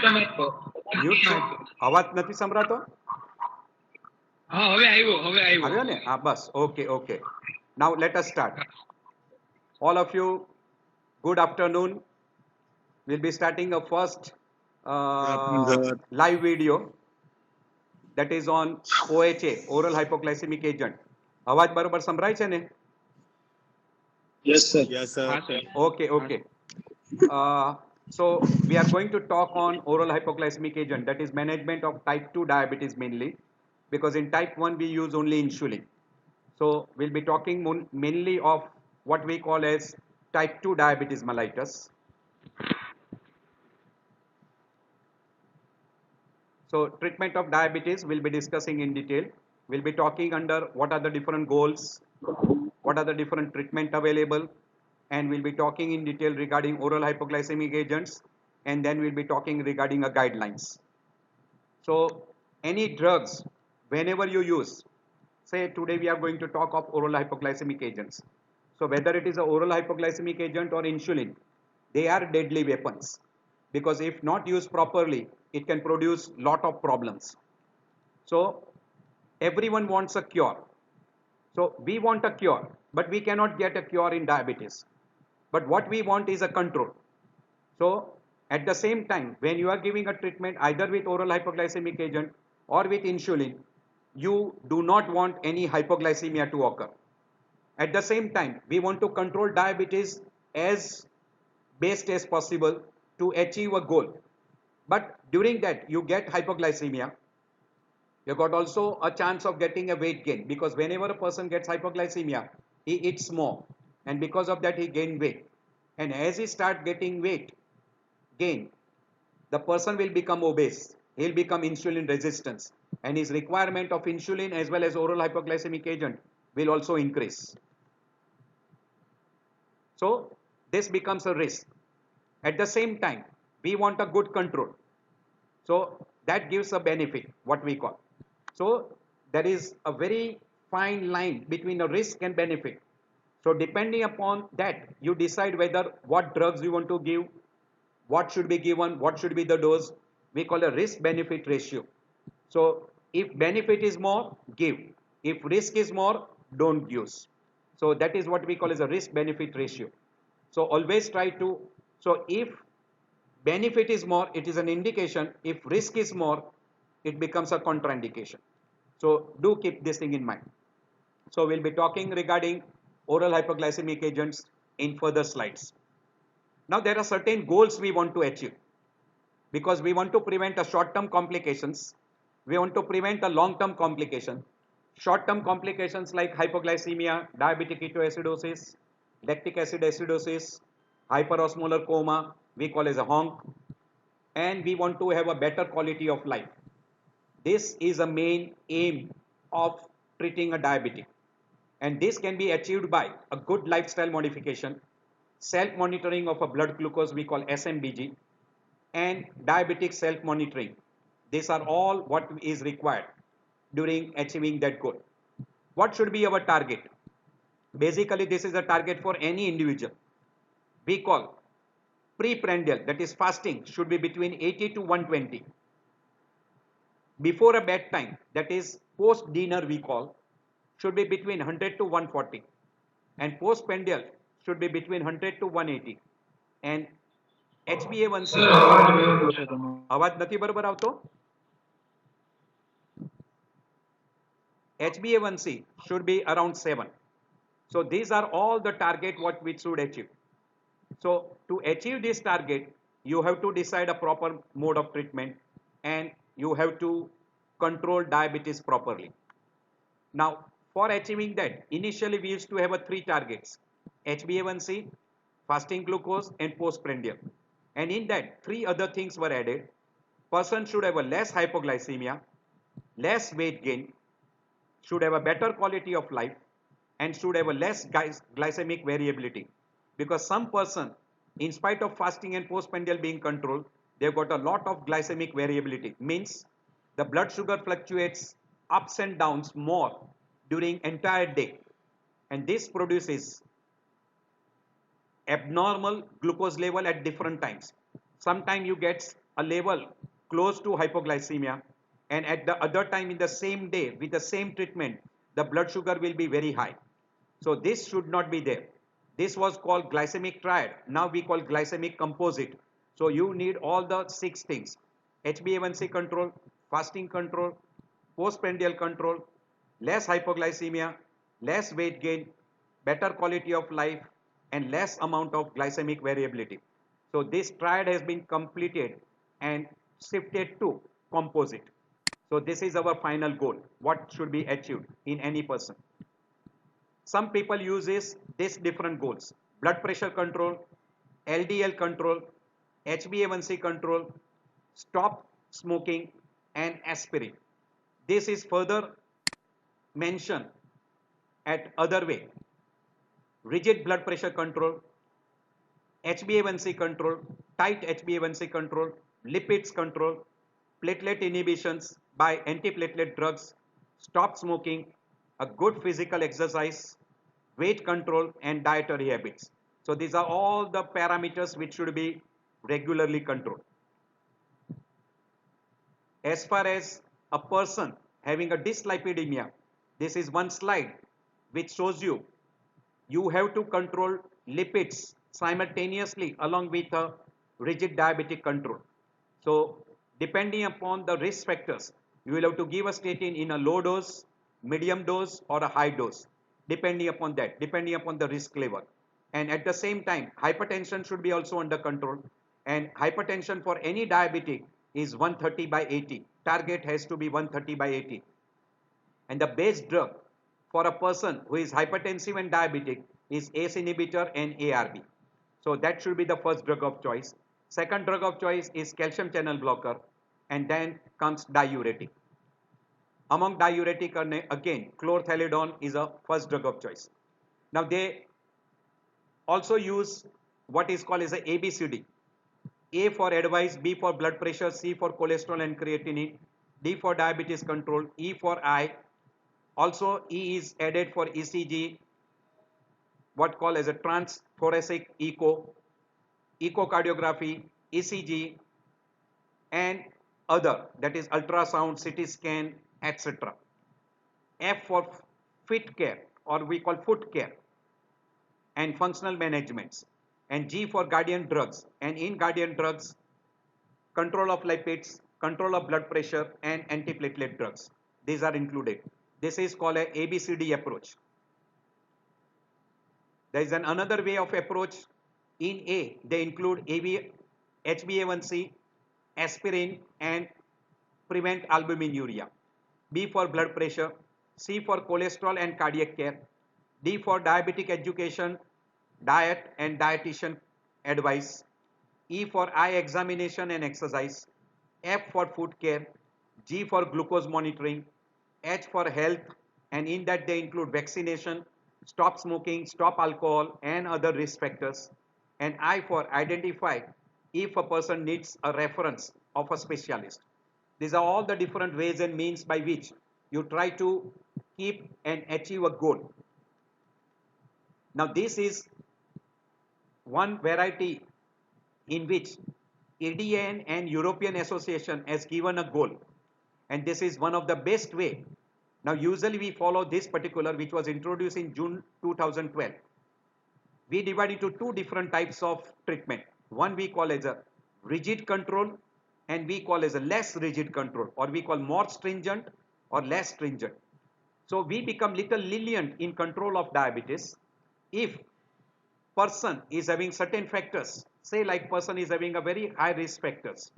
Mute છે, અવાજ નથી સંભળાતો? આવ્યો ને? હા, બસ. Okay, okay. Now let us start. All of you, good afternoon. We'll be starting a first live video that is on OHA, oral hypoglycemic agent. અવાજ બરોબર સંભળાય છે ને? Yes, sir. Yes, sir. Okay, okay. So we are going to talk on oral hypoglycemic agent, that is management of type 2 diabetes mainly, because in type 1 we use only insulin. So we'll be talking mainly of what we call as type 2 diabetes mellitus. So treatment of diabetes we'll be discussing in detail. We'll be talking under what are the different goals, what are the different treatment available, and we'll be talking in detail regarding oral hypoglycemic agents, and then we'll be talking regarding a guidelines. So any drugs, whenever you use, say today we are going to talk of oral hypoglycemic agents. So whether it is an oral hypoglycemic agent or insulin, they are deadly weapons, because if not used properly, it can produce lot of problems. So everyone wants a cure. So we want a cure, but we cannot get a cure in diabetes. But what we want is a control. So at the same time, when you are giving a treatment either with oral hypoglycemic agent or with insulin, you do not want any hypoglycemia to occur. At the same time, we want to control diabetes as best as possible to achieve a goal. But during that, you get hypoglycemia. You got also a chance of getting a weight gain, because whenever a person gets hypoglycemia, he eats more, and because of that he gain weight. And as he start getting weight gain, the person will become obese, he'll become insulin resistance, and his requirement of insulin as well as oral hypoglycemic agent will also increase. So this becomes a risk. At the same time, we want a good control, so that gives a benefit, what we call. So there is a very fine line between a risk and benefit. So depending upon that, you decide whether what drugs you want to give, what should be given, what should be the dose. We call a risk benefit ratio. So if benefit is more, give. If risk is more, don't use. So that is what we call as a risk benefit ratio. So always try to, so if benefit is more, it is an indication. If risk is more, it becomes a contraindication. So do keep this thing in mind. So we'll be talking regarding oral hypoglycemic agents in further slides. Now there are certain goals we want to achieve, because we want to prevent a short-term complications, we want to prevent a long-term complication. Short-term complications like hypoglycemia, diabetic ketoacidosis, lactic acid acidosis, hyperosmolar coma, we call as a honk, and we want to have a better quality of life. This is a main aim of treating a diabetic, and this can be achieved by a good lifestyle modification, self-monitoring of a blood glucose, we call SMBG, and diabetic self-monitoring. These are all what is required during achieving that goal. What should be our target? Basically, this is a target for any individual. We call preprandial, that is fasting, should be between 80 to 120. Before a bedtime, that is post dinner, we call, should be between 100 to 140, and postprandial should be between 100 to 180. And HbA1c, અવાજ નથી બરોબર આવતો? HbA1c should be around 7. So these are all the target what we should achieve. So to achieve this target, you have to decide a proper mode of treatment, and you have to control diabetes properly. Now for achieving that, initially we used to have a 3 targets: HbA1c, fasting glucose, and postprandial. And in that 3 other things were added. Person should have a less hypoglycemia, less weight gain, should have a better quality of life, and should have a less glycemic variability. Because some person, in spite of fasting and postprandial being controlled, they've got a lot of glycemic variability. Means the blood sugar fluctuates ups and downs more during entire day, and this produces abnormal glucose level at different times. Sometimes you get a level close to hypoglycemia, and at the other time in the same day with the same treatment, the blood sugar will be very high. So this should not be there. This was called glycemic triad. Now we call glycemic composite. So you need all the 6 things: HbA1c control, fasting control, postprandial control, less hypoglycemia, less weight gain, better quality of life, and less amount of glycemic variability. So this triad has been completed and shifted to composite. So this is our final goal. What should be achieved in any person? Some people uses these different goals: blood pressure control, LDL control, HbA1c control, stop smoking, and aspirin. This is further mentioned at other way: rigid blood pressure control, HbA1c control, tight HbA1c control, lipids control, platelet inhibitions by antiplatelet drugs, stop smoking, a good physical exercise, weight control, and dietary habits. So these are all the parameters which should be regularly controlled. As far as a person having a dyslipidemia, this is one slide which shows you have to control lipids simultaneously along with a rigid diabetic control. So depending upon the risk factors, you will have to give a statin in a low dose, medium dose, or a high dose, depending upon that, depending upon the risk level. And at the same time, hypertension should be also under control. And hypertension for any diabetic is 130 by 80. Target has to be 130 by 80. And the base drug for a person who is hypertensive and diabetic is ACE inhibitor and ARB. So that should be the first drug of choice. Second drug of choice is calcium channel blocker, and then comes diuretic. Among diuretic, again, chlorthalidone is a first drug of choice. Now they also use what is called as a ABCD. A for advice, B for blood pressure, C for cholesterol and creatinine, D for diabetes control, E for eye. Also E is added for ECG, what called as a transthoracic echo, echocardiography, ECG, and other, that is ultrasound, CT scan, etc. F for fit care, or we call foot care and functional managements, and G for guardian drugs, and in guardian drugs, control of lipids, control of blood pressure, and antiplatelet drugs. These are included. This is called a ABCD approach. There is another way of approach. In A, they include HbA1c, aspirin, and prevent albuminuria. B for blood pressure, C for cholesterol and cardiac care, D for diabetic education, diet and dietitian advice, E for eye examination and exercise, F for food care, G for glucose monitoring, H for health, and in that they include vaccination, stop smoking, stop alcohol, and other risk factors, and I for identify if a person needs a reference of a specialist. These are all the different ways and means by which you try to keep and achieve a goal. Now this is one variety in which ADN and European Association has given a goal, and this is one of the best way. Now usually we follow this particular, which was introduced in June 2012. We divide into two different types of treatment. One we call as a rigid control, and we call as a less rigid control, or we call more stringent or less stringent. So we become little lenient in control of diabetes if person is having certain factors, say like person is having a very high risk factors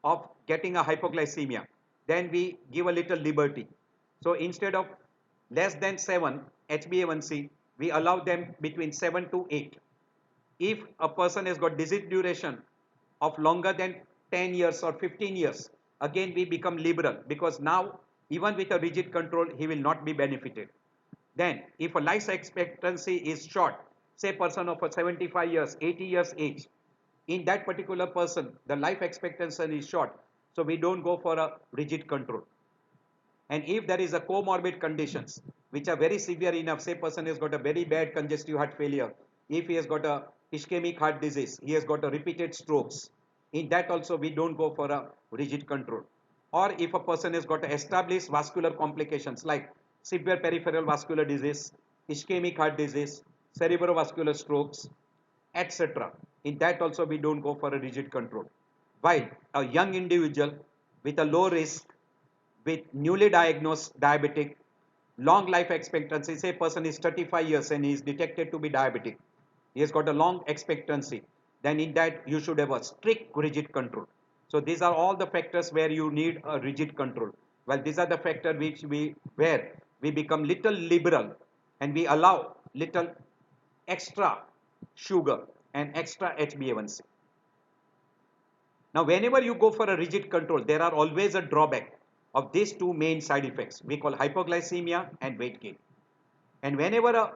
of getting a hypoglycemia, then we give a little liberty. So instead of less than 7 HbA1c, we allow them between 7 to 8. If a person has got disease duration of longer than 10 years or 15 years, again we become liberal, because now even with a rigid control he will not be benefited. Then if a life expectancy is short, say person of a 75 years, 80 years age, in that particular person the life expectancy is short, so we don't go for a rigid control. And if there is a comorbid conditions which are very severe enough, say person has got a very bad congestive heart failure, if he has got a ischemic heart disease, he has got a repeated strokes, In that also we don't go for a rigid control. Or if a person has got established vascular complications like severe peripheral vascular disease, ischemic heart disease, cerebrovascular strokes, etc. In that also we don't go for a rigid control. While a young individual with a low risk, with newly diagnosed diabetic, long life expectancy, say person is 35 years and he is detected to be diabetic, he has got a long expectancy, then in that you should have a strict rigid control. So these are all the factors where you need a rigid control. Well, these are the factors which where we become little liberal and we allow little extra sugar and extra HbA1c. Now, whenever you go for a rigid control, there are always a drawback of these two main side effects we call hypoglycemia and weight gain. And whenever a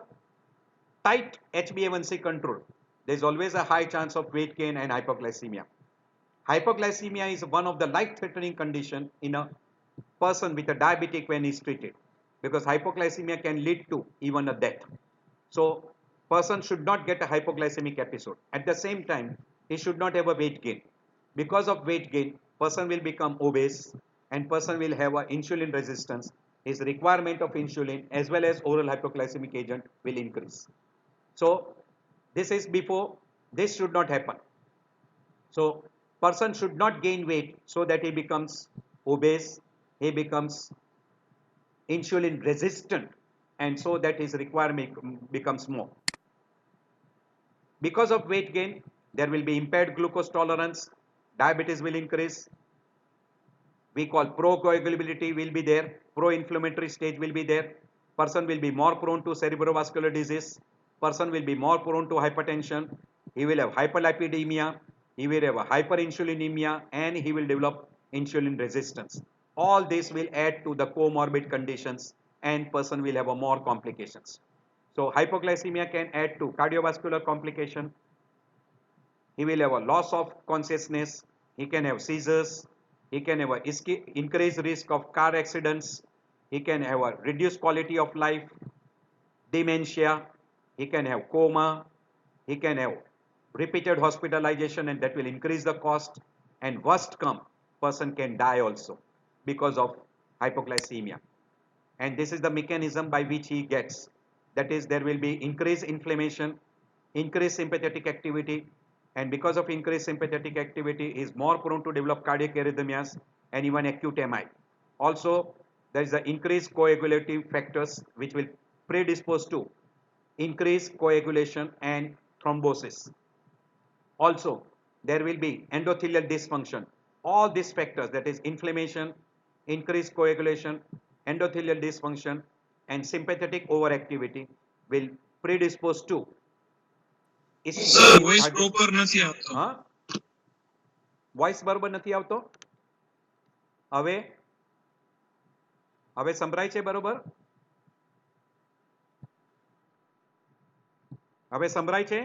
tight HbA1c control, there is always a high chance of weight gain and hypoglycemia. Hypoglycemia is one of the life-threatening condition in a person with a diabetic when is treated, because hypoglycemia can lead to even a death. So person should not get a hypoglycemic episode. At the same time, he should not have a weight gain. Because of weight gain, person will become obese and person will have a insulin resistance. His requirement of insulin as well as oral hypoglycemic agent will increase. So this is before, this should not happen. So person should not gain weight so that he becomes obese, he becomes insulin resistant, and so that his requirement becomes more. Because of weight gain, there will be impaired glucose tolerance, diabetes will increase, we call procoagulability will be there, pro-inflammatory stage will be there, person will be more prone to cerebrovascular disease, person will be more prone to hypertension, he will have hyperlipidemia, he will have a hyperinsulinemia, and he will develop insulin resistance. All this will add to the comorbid conditions and person will have a more complications. So hypoglycemia can add to cardiovascular complication, he will have a loss of consciousness, he can have seizures, he can have a increased risk of car accidents, he can have a reduced quality of life, dementia, he can have coma, he can have repeated hospitalization and that will increase the cost, and worst come, person can die also because of hypoglycemia. And this is the mechanism by which he gets, that is there will be increased inflammation, increased sympathetic activity, and because of increased sympathetic activity he is more prone to develop cardiac arrhythmias and even acute MI. Also there is the increased coagulative factors which will predispose to increased coagulation and thrombosis. Also there will be endothelial dysfunction. All these factors, that is inflammation, increased coagulation, endothelial dysfunction and sympathetic overactivity, will predispose to sir ischemic voice heart disease. Proper નથી આવતો. હા, voice બરોબર નથી આવતો. હવે હવે સંભળાય છે બરોબર? હવે સંભળાય છે?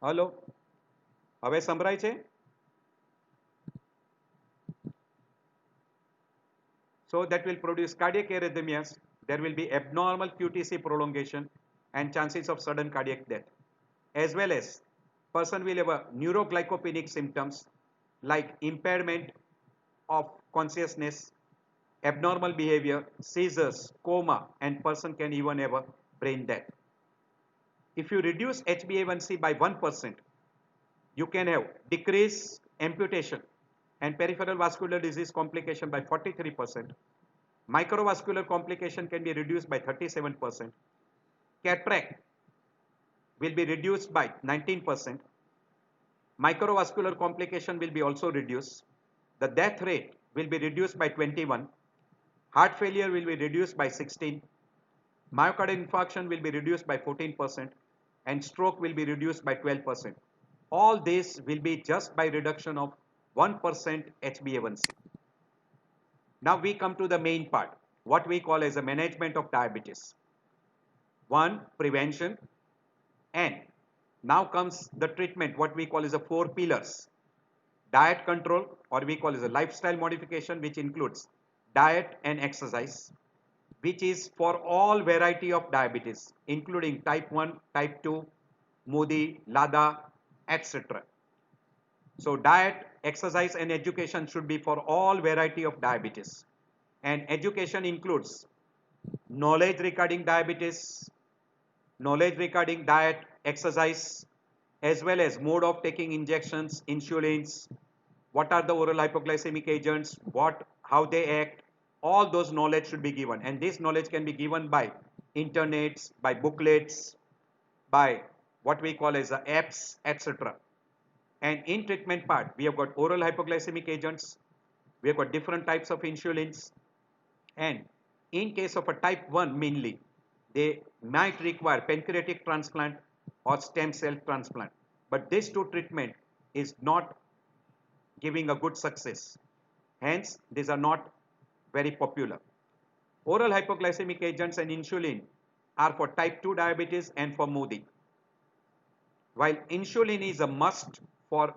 હલો, હવે સંભળાય છે? So that will produce cardiac arrhythmias, there will be abnormal QTC prolongation and chances of sudden cardiac death, as well as person will have a neuroglycopenic symptoms like impairment of consciousness, abnormal behavior, seizures, coma, and person can even have a brain death. If you reduce HbA1c by 1%, you can have decreased amputation and peripheral vascular disease complication by 43%. Microvascular complication can be reduced by 37%. Cataract will be reduced by 19%. Microvascular complication will be also reduced. The death rate will be reduced by 21. Heart failure will be reduced by 16. Myocardial infarction will be reduced by 14% and stroke will be reduced by 12%. All this will be just by reduction of 1% HbA1c. Now we come to the main part, what we call as a management of diabetes. One, prevention, and now comes the treatment, what we call as a 4 pillars. Diet control, or we call as a lifestyle modification, which includes diet and exercise, which is for all variety of diabetes, including type 1, type 2, Modi, LADA, etc. So diet, exercise and education should be for all variety of diabetes. And education includes knowledge regarding diabetes, knowledge regarding diet, exercise, as well as mode of taking injections, insulins, what are the oral hypoglycemic agents, how they act, all those knowledge should be given. And this knowledge can be given by internets, by booklets, by what we call as apps, etc. And in treatment part, we have got oral hypoglycemic agents, we have got different types of insulins, and in case of a type 1 mainly, they might require pancreatic transplant or stem cell transplant. But this two treatment is not giving a good success. Hence, these are not very popular. Oral hypoglycemic agents and insulin are for type 2 diabetes and for MODY. While insulin is a must for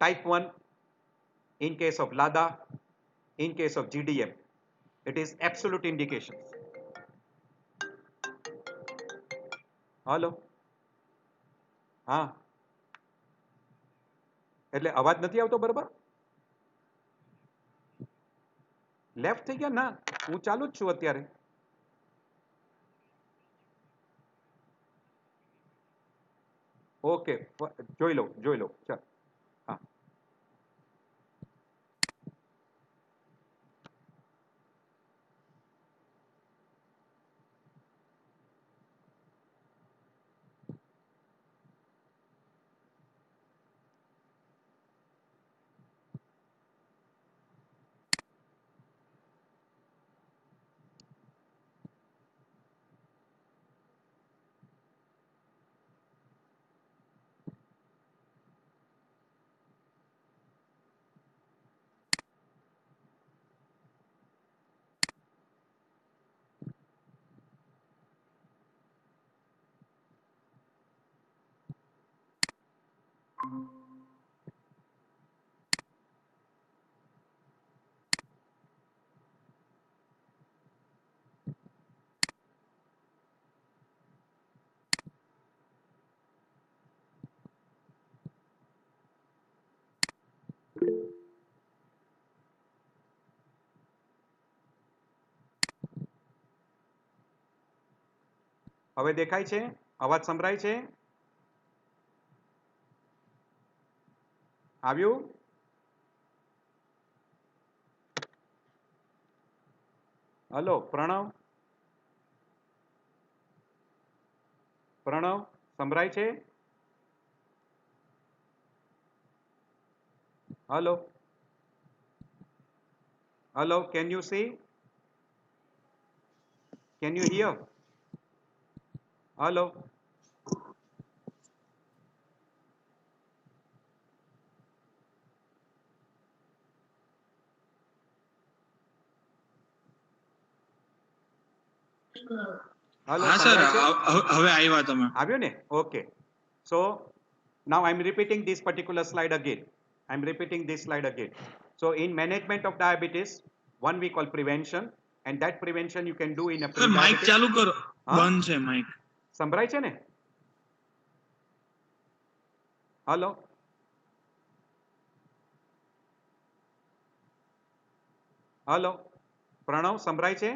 type 1 in case of LADA, in case of GDM, it is absolute indication. Hello? હા એટલે અવાજ નથી આવતો બરાબર left થઈ ગયા ના હું ચાલુ જ છું અત્યારે ઓકે જોઈ લઉં ચાલ હા હવે દેખાય છે અવાજ સંભળાય છે આવ્યું હલો પ્રણવ સંભળાય છે hello hello can you see can you hear hello hello હા સર, સંભળાય છે હવે આવ્યા તમે. આવ્યું ને okay so now I'm repeating this particular slide again. I'm repeating this slide again. So in management of diabetes, one we call prevention, and that prevention you can do in a sir mike pre-diabetes. ચાલુ કરો. હા બંધ છે Mike. સંભળાય છે ને hello hello Pranab સંભળાય છે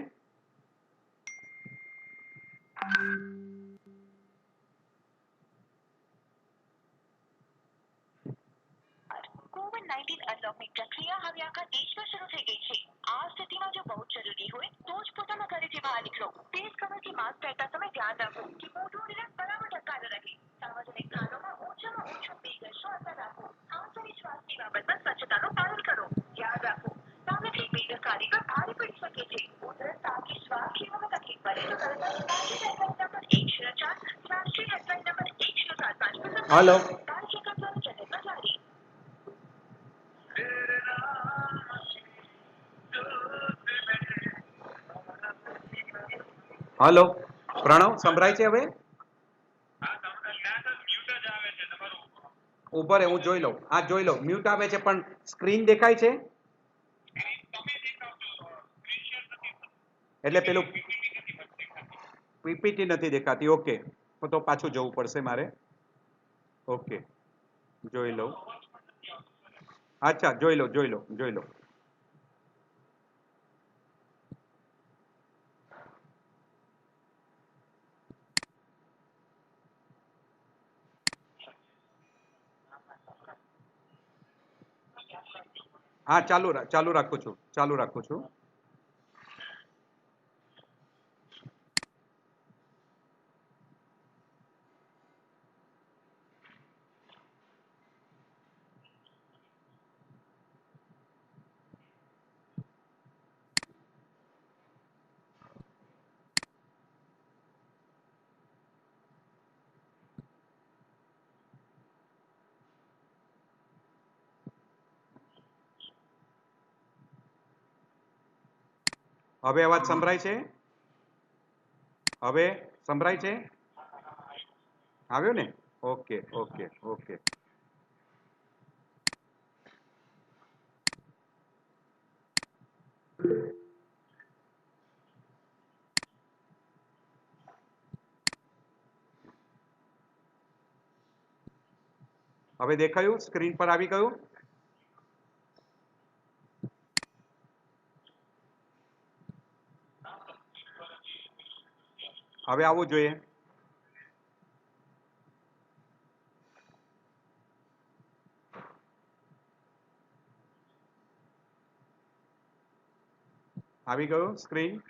કોવિડ-19 અનલોકની પ્રક્રિયા હવે આખા દેશમાં શરૂ થઈ ગઈ છે. આ સ્થિતિમાં જો બહુ જરૂરી હોય તો જ પોતાના ઘરેથી બહાર નીકળો. ફેસ કવરથી માસ્ક પહેરતા સમયે ધ્યાન રાખો કે મોઢું અને નાક બરાબર ઢંકાયેલું રહે. સાર્વજનિક સ્થાનોમાં ઓછામાં ઓછું 2 ગજનો અંતર રાખો. હાથ અને શ્વાસની બાબતમાં સ્વચ્છતાનું પાલન કરો. યાદ રાખો, સામેથી બેદરકારી પર ભારે પડી શકે છે. ઉધરસ, તાવ કે શ્વાસ લેવામાં તકલીફ પડે તો તરત જ રાષ્ટ્રીય હેલ્પલાઇન નંબર 104, રાષ્ટ્રીય હેલ્પલાઇન નંબર 1775 પર હલો સંપર્ક કરો. તારીખ 11 જનરલમાં જારી. હલો પ્રણવ સંભળાય છે હવે ઉભો રે હું જોઈ લઉં આ જોઈ લઉં મ્યુટ આવે છે પણ સ્ક્રીન દેખાય છે એટલે પેલું પીપીટી નથી દેખાતી ઓકે તો પાછું જવું પડશે મારે ઓકે જોઈ લો. અચ્છા, જોઈ લો, જોઈ લો, જોઈ લો. હા, ચાલુ રાખું છું, ચાલુ રાખું છું. હવે અવાજ સંભળાય છે? હવે સંભળાય છે? આવ્યો ને? Okay, okay, okay. હવે દેખાયું? સ્ક્રીન પર આવી ગયું? હવે આવવું જોઈએ. આવી ગયું સ્ક્રીન?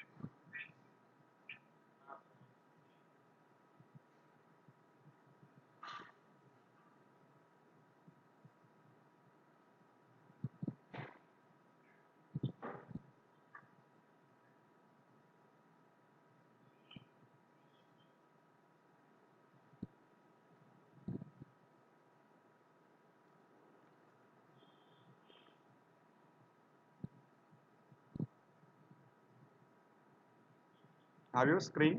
આવ્યું સ્ક્રીન?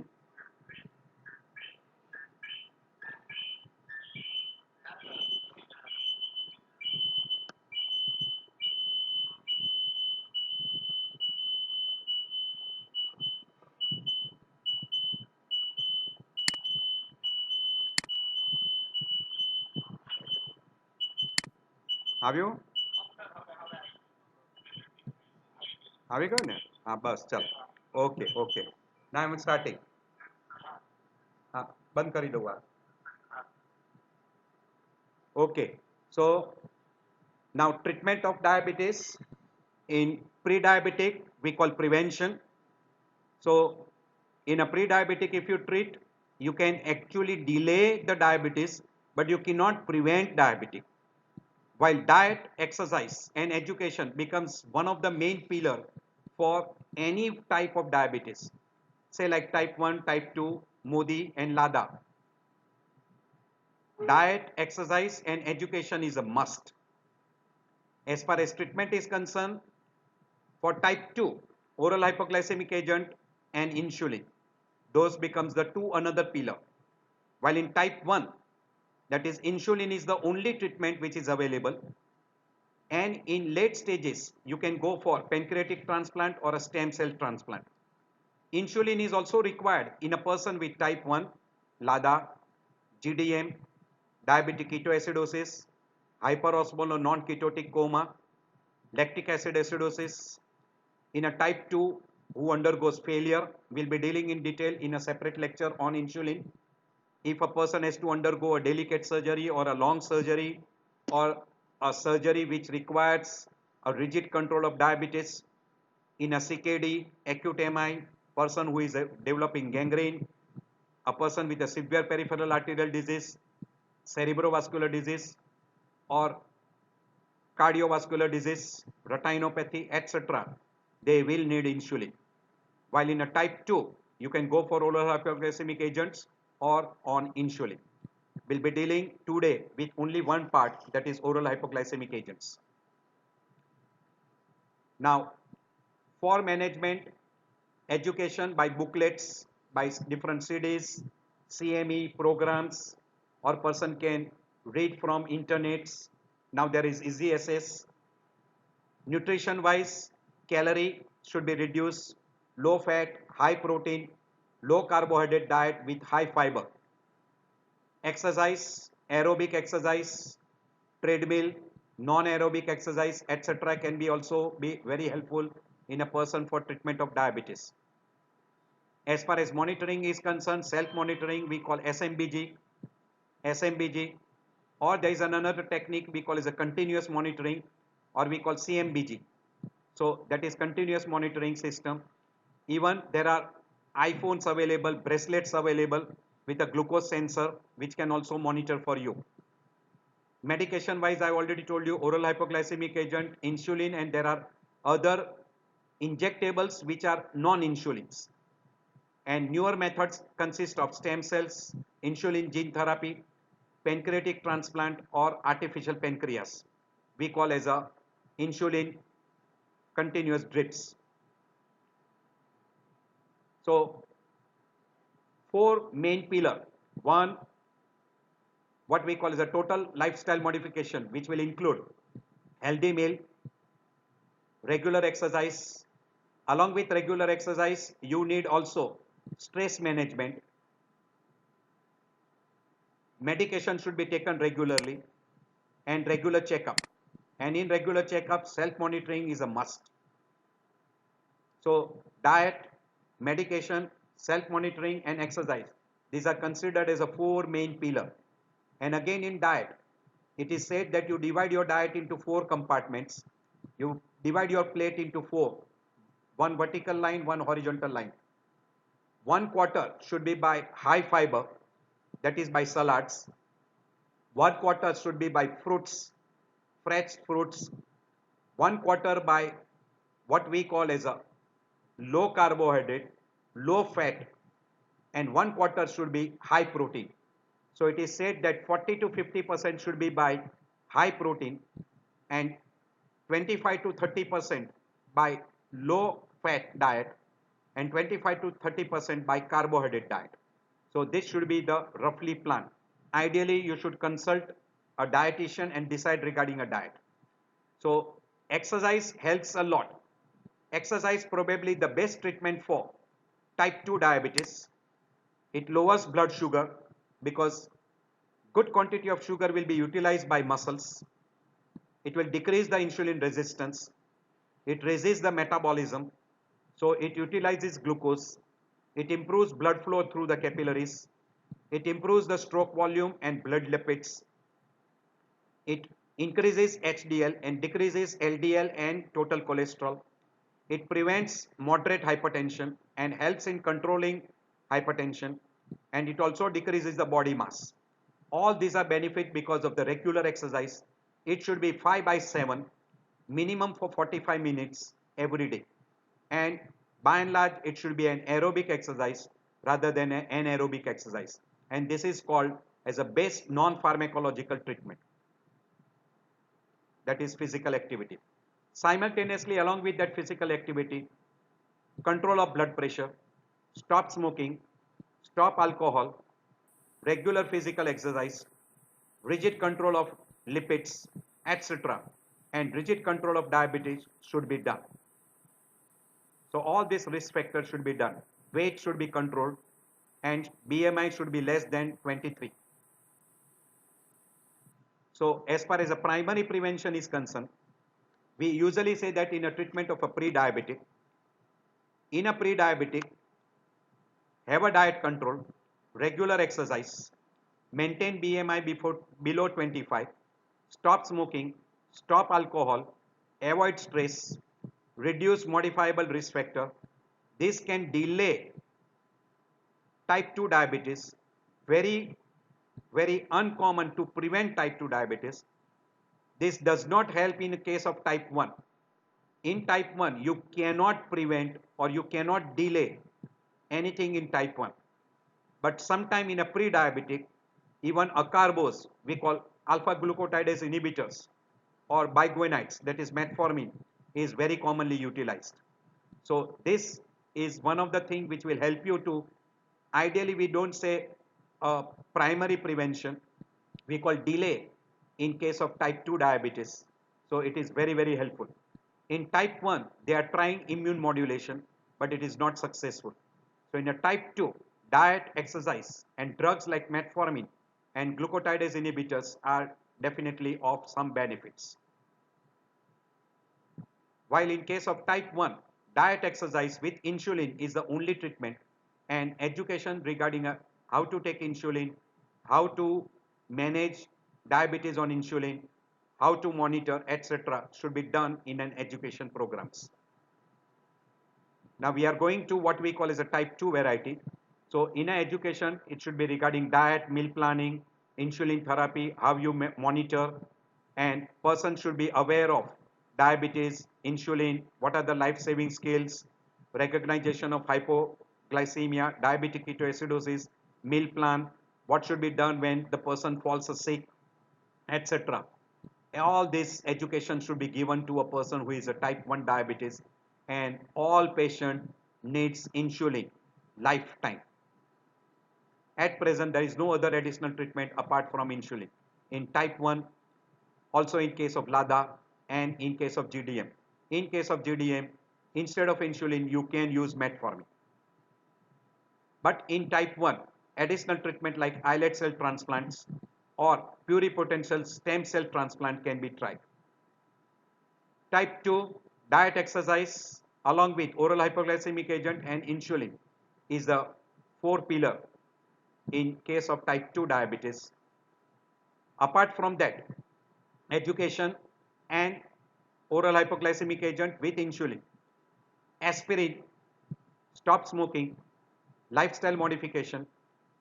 આવ્યું? આવી ગયું ને? હા, બસ ચાલ. Okay, okay. ના એમ સ્ટાર્ટિંગ. હા, બંધ કરી દઉં આ. Okay, so now treatment of diabetes in pre-diabetic we call prevention. So in a pre-diabetic if you treat, you can actually delay the diabetes, but you cannot prevent diabetes. While diet, exercise and education becomes one of the main pillar for any type of diabetes, say like type 1, type 2, Modi and Lada. Diet, exercise and education is a must. As far as treatment is concerned, for type 2, oral hypoglycemic agent and insulin, those becomes the two another pillar. While in type 1, that is insulin is the only treatment which is available. And in late stages, you can go for pancreatic transplant or a stem cell transplant. Insulin is also required in a person with type 1, LADA, GDM, diabetic ketoacidosis, hyperosmolar non-ketotic coma, lactic acid acidosis. In a type 2 who undergoes failure, we'll be dealing in detail in a separate lecture on insulin. If a person has to undergo a delicate surgery or a long surgery or a surgery which requires a rigid control of diabetes, in a CKD, acute MI, person who is developing gangrene, a person with a severe peripheral arterial disease, cerebrovascular disease, or cardiovascular disease, retinopathy, etc., they will need insulin. While in a type 2, you can go for oral hypoglycemic agents or on insulin. We'll be dealing today with only one part, that is oral hypoglycemic agents. Now, for management, education by booklets, by different CDs, CME programs, or person can read from internets. Now there is easy access. Nutrition wise, calorie should be reduced, low fat, high protein, low carbohydrate diet with high fiber. Exercise, aerobic exercise, treadmill, non-aerobic exercise, etc. can be also be very helpful in a person for treatment of diabetes. As far as monitoring is concerned, self-monitoring we call SMBG, or there is another technique we call as a continuous monitoring, or we call CMBG. So that is continuous monitoring system. Even there are iPhones available, bracelets available with a glucose sensor which can also monitor for you. Medication wise, I already told you oral hypoglycemic agent, insulin, and there are other injectables which are non-insulins. And newer methods consist of stem cells, insulin gene therapy, pancreatic transplant, or artificial pancreas. We call as a insulin continuous drips. So, four main pillar. One, what we call as a total lifestyle modification, which will include healthy meal, regular exercise. Along with regular exercise, you need also stress management. Medication should be taken regularly and regular checkup. And in regular checkup, self-monitoring is a must. So diet, medication, self-monitoring and exercise. These are considered as a four main pillar. And again in diet, it is said that you divide your diet into four compartments. You divide your plate into four. One vertical line, one horizontal line. One quarter should be by high fiber, that is by salads. One quarter should be by fruits, fresh fruits. One quarter by what we call as a low carbohydrate, low fat, and one quarter should be high protein. So it is said that 40 to 50% should be by high protein and 25 to 30% by low fat diet and 25 to 30% by carbohydrate diet. So this should be the roughly plan. Ideally, you should consult a dietitian and decide regarding a diet. So exercise helps a lot. Exercise probably the best treatment for type 2 diabetes. It lowers blood sugar because good quantity of sugar will be utilized by muscles. It will decrease the insulin resistance. It raises the metabolism. So it utilizes glucose. It improves blood flow through the capillaries. It improves the stroke volume and blood lipids. It increases HDL and decreases LDL and total cholesterol. It prevents moderate hypertension and helps in controlling hypertension, and it also decreases the body mass. All these are benefit because of the regular exercise. It should be 5 by 7 minimum for 45 minutes every day, and by and large it should be an aerobic exercise rather than an anaerobic exercise, and this is called as a best non-pharmacological treatment, that is physical activity. Simultaneously along with that physical activity, control of blood pressure, stop smoking, stop alcohol, regular physical exercise, rigid control of lipids, etc. and rigid control of diabetes should be done. So all these risk factors should be done. Weight should be controlled and BMI should be less than 23. So as far as a primary prevention is concerned, we usually say that in a treatment of a pre-diabetic, in a pre-diabetic, have a diet control, regular exercise, maintain BMI below 25, stop smoking, stop alcohol, avoid stress, reduce modifiable risk factor. This can delay type 2 diabetes, very uncommon to prevent type 2 diabetes. This does not help in the case of type 1. In type 1, you cannot prevent or you cannot delay anything in type 1. But sometime in a pre-diabetic, even acarbose, we call alpha glucosidase inhibitors or biguanides, that is metformin, is very commonly utilized. So this is one of the things which will help you to, ideally we don't say primary prevention, we call delay in case of type 2 diabetes. So it is very helpful. In type 1, they are trying immune modulation, but it is not successful. So in a type 2, diet, exercise and drugs like metformin and glucosidase inhibitors are definitely of some benefits. While in case of type 1, diet exercise with insulin is the only treatment, and education regarding how to take insulin, how to manage diabetes on insulin, how to monitor, etc. should be done in an education programs. Now we are going to what we call as a type 2 variety. So in a education, it should be regarding diet, meal planning, insulin therapy, how you monitor, and person should be aware of diabetes, insulin, what are the life-saving skills, recognition of hypoglycemia, diabetic ketoacidosis, meal plan, what should be done when the person falls sick, etc. All this education should be given to a person who is a type 1 diabetes, and all patient needs insulin lifetime. At present, there is no other additional treatment apart from insulin in type 1, also in case of LADA and in case of GDM. In case of GDM, instead of insulin, you can use metformin. But in type 1, additional treatment like islet cell transplants or pluripotential stem cell transplant can be tried. Type 2, diet, exercise along with oral hypoglycemic agent and insulin is the 4 pillar in case of type 2 diabetes. Apart from that, education and oral hypoglycemic agent with insulin, aspirin, stop smoking, lifestyle modification,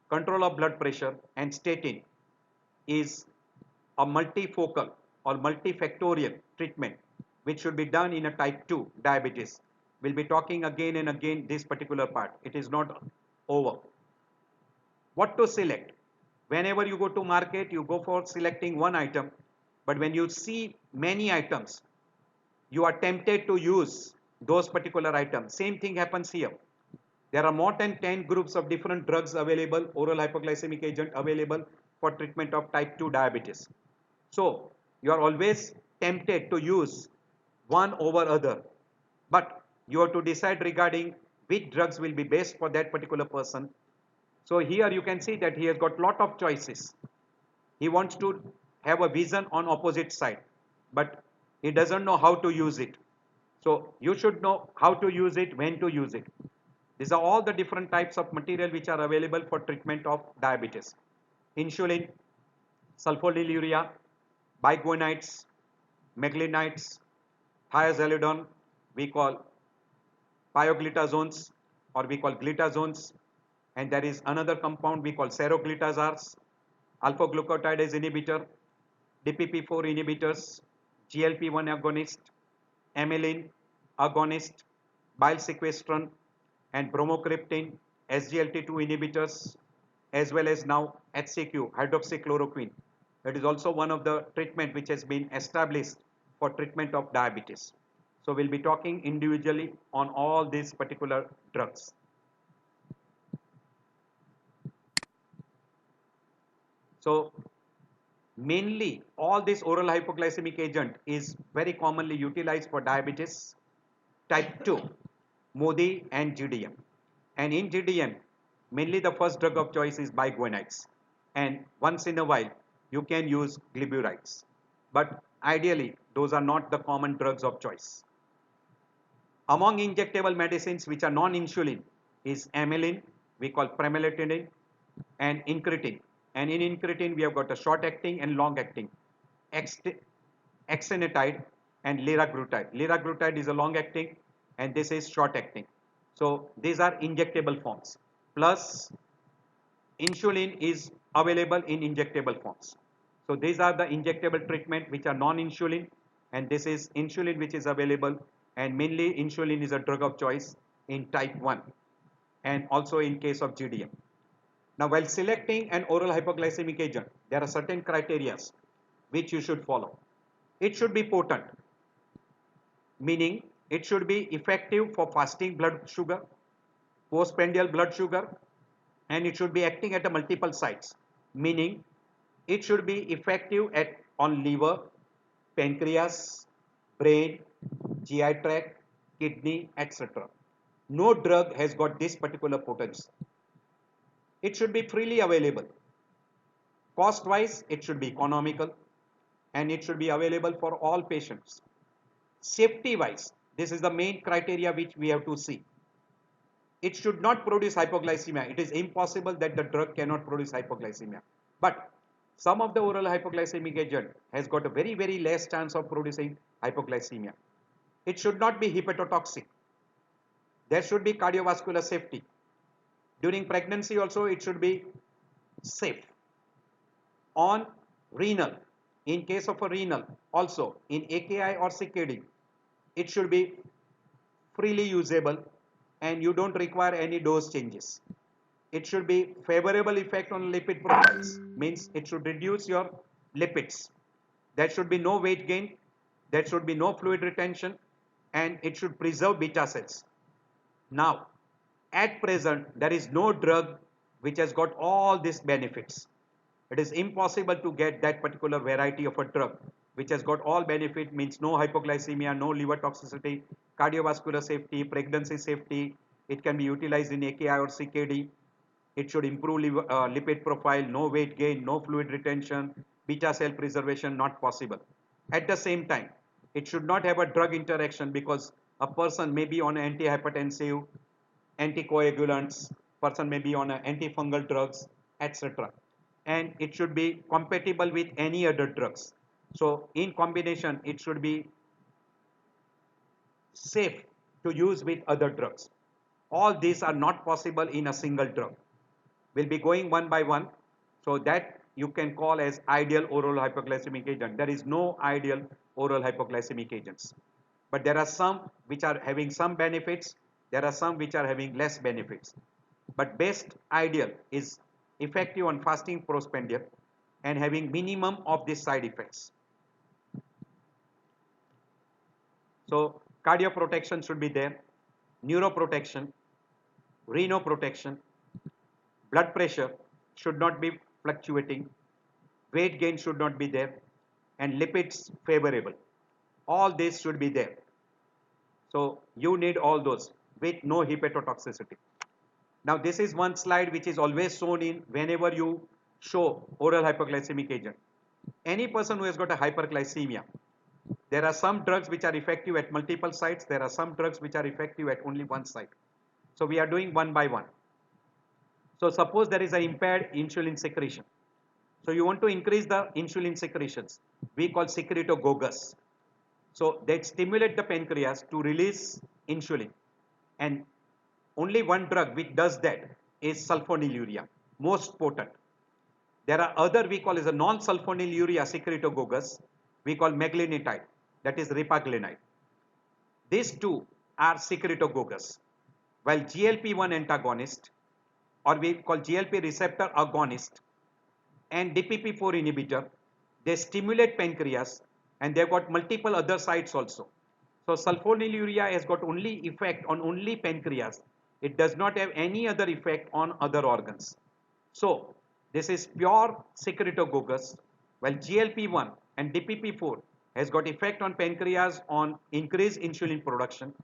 control of blood pressure, and statin is a multifocal or multifactorial treatment which should be done in a type 2 diabetes. We'll be talking again and again this particular part. It is not over. What to select? Whenever you go to market, you go for selecting one item, but when you see many items, you are tempted to use those particular items. Same thing happens here. There are more than 10 groups of different drugs available, oral hypoglycemic agent available for treatment of type 2 diabetes. So you are always tempted to use one over other, but you have to decide regarding which drugs will be best for that particular person. So here you can see that he has got lot of choices. He wants to have a vision on opposite side, but he doesn't know how to use it. So you should know how to use it, when to use it. These are all the different types of material which are available for treatment of diabetes. Insulin, sulfonylurea, biguanides, meglinides, thiazolidine, we call pioglitazones or we call glitazones, and there is another compound we call seroglitazars, alpha glucosidase inhibitor, DPP4 inhibitors, GLP-1 agonist, amylin agonist, bile sequestrin, and bromocriptine, SGLT2 inhibitors, as well as now HCQ, hydroxychloroquine. It is also one of the treatment which has been established for treatment of diabetes. So we'll be talking individually on all these particular drugs. So mainly all this oral hypoglycemic agent is very commonly utilized for diabetes type 2, MODI and GDM. And in GDM, mainly the first drug of choice is biguanides. And once in a while, you can use gliburides. But ideally, those are not the common drugs of choice. Among injectable medicines which are non-insulin is amylin, we call pramlintide, and incretin. And in incretin, we have got a short-acting and long-acting, exenatide and liraglutide. Liraglutide is a long-acting, and this is short-acting. So these are injectable forms. Plus, insulin is available in injectable forms. So these are the injectable treatment which are non-insulin, and this is insulin which is available, and mainly insulin is a drug of choice in type 1 and also in case of GDM. Now while selecting an oral hypoglycemic agent, there are certain criteria which you should follow. It should be potent, meaning it should be effective for fasting blood sugar, postprandial blood sugar, and it should be acting at a multiple sites, meaning it should be effective on liver, pancreas, brain, GI tract, kidney, etc. No drug has got this particular potency. It should be freely available. Cost wise, it should be economical. and it should be available for all patients. Safety wise, this is the main criteria which we have to see. It should not produce hypoglycemia. It is impossible that the drug cannot produce hypoglycemia. But some of the oral hypoglycemic agent has got a very less chance of producing hypoglycemia. It should not be hepatotoxic. There should be cardiovascular safety. During pregnancy also it should be safe. On renal, in case of a renal also in AKI or CKD, it should be freely usable and you don't require any dose changes. It should be favorable effect on lipid profiles, means it should reduce your lipids. There should be no weight gain, there should be no fluid retention, and it should preserve beta cells. Now, at present, there is no drug which has got all these benefits. It is impossible to get that particular variety of a drug which has got all benefit, means no hypoglycemia, no liver toxicity, cardiovascular safety, pregnancy safety. It can be utilized in AKI or CKD. It should improve lipid profile, no weight gain, no fluid retention, beta cell preservation, not possible. At the same time, it should not have a drug interaction because a person may be on antihypertensive, anticoagulants, person may be on antifungal drugs, etc. And it should be compatible with any other drugs. So in combination, it should be safe to use with other drugs. All these are not possible in a single drug. We'll be going one by one, so that you can call as ideal oral hypoglycemic agent. There is no ideal oral hypoglycemic agents, but there are some which are having some benefits, there are some which are having less benefits. But best ideal is effective on fasting postprandial and having minimum of these side effects. So cardioprotection should be there, neuroprotection, renoprotection, blood pressure should not be fluctuating, weight gain should not be there, and lipids favorable. All this should be there. So you need all those with no hepatotoxicity. Now this is one slide which is always shown in whenever you show oral hypoglycemic agent. Any person who has got a hyperglycemia, there are some drugs which are effective at multiple sites, there are some drugs which are effective at only one site. So we are doing one by one. So suppose there is an impaired insulin secretion. So you want to increase the insulin secretions. We call secretagogues. So they stimulate the pancreas to release insulin. And only one drug which does that is sulfonylurea, most potent. There are other we call as a non-sulfonylurea secretagogues. We call meglinetide, that is ripaglinide. These two are secretagogues. While GLP-1 antagonist, or we call GLP receptor agonist, and DPP-4 inhibitor, they stimulate pancreas and they've got multiple other sites also. So sulfonylurea has got only effect on only pancreas. It does not have any other effect on other organs. So this is pure secretagogues, while GLP-1 and DPP-4 has got effect on pancreas on increased insulin production.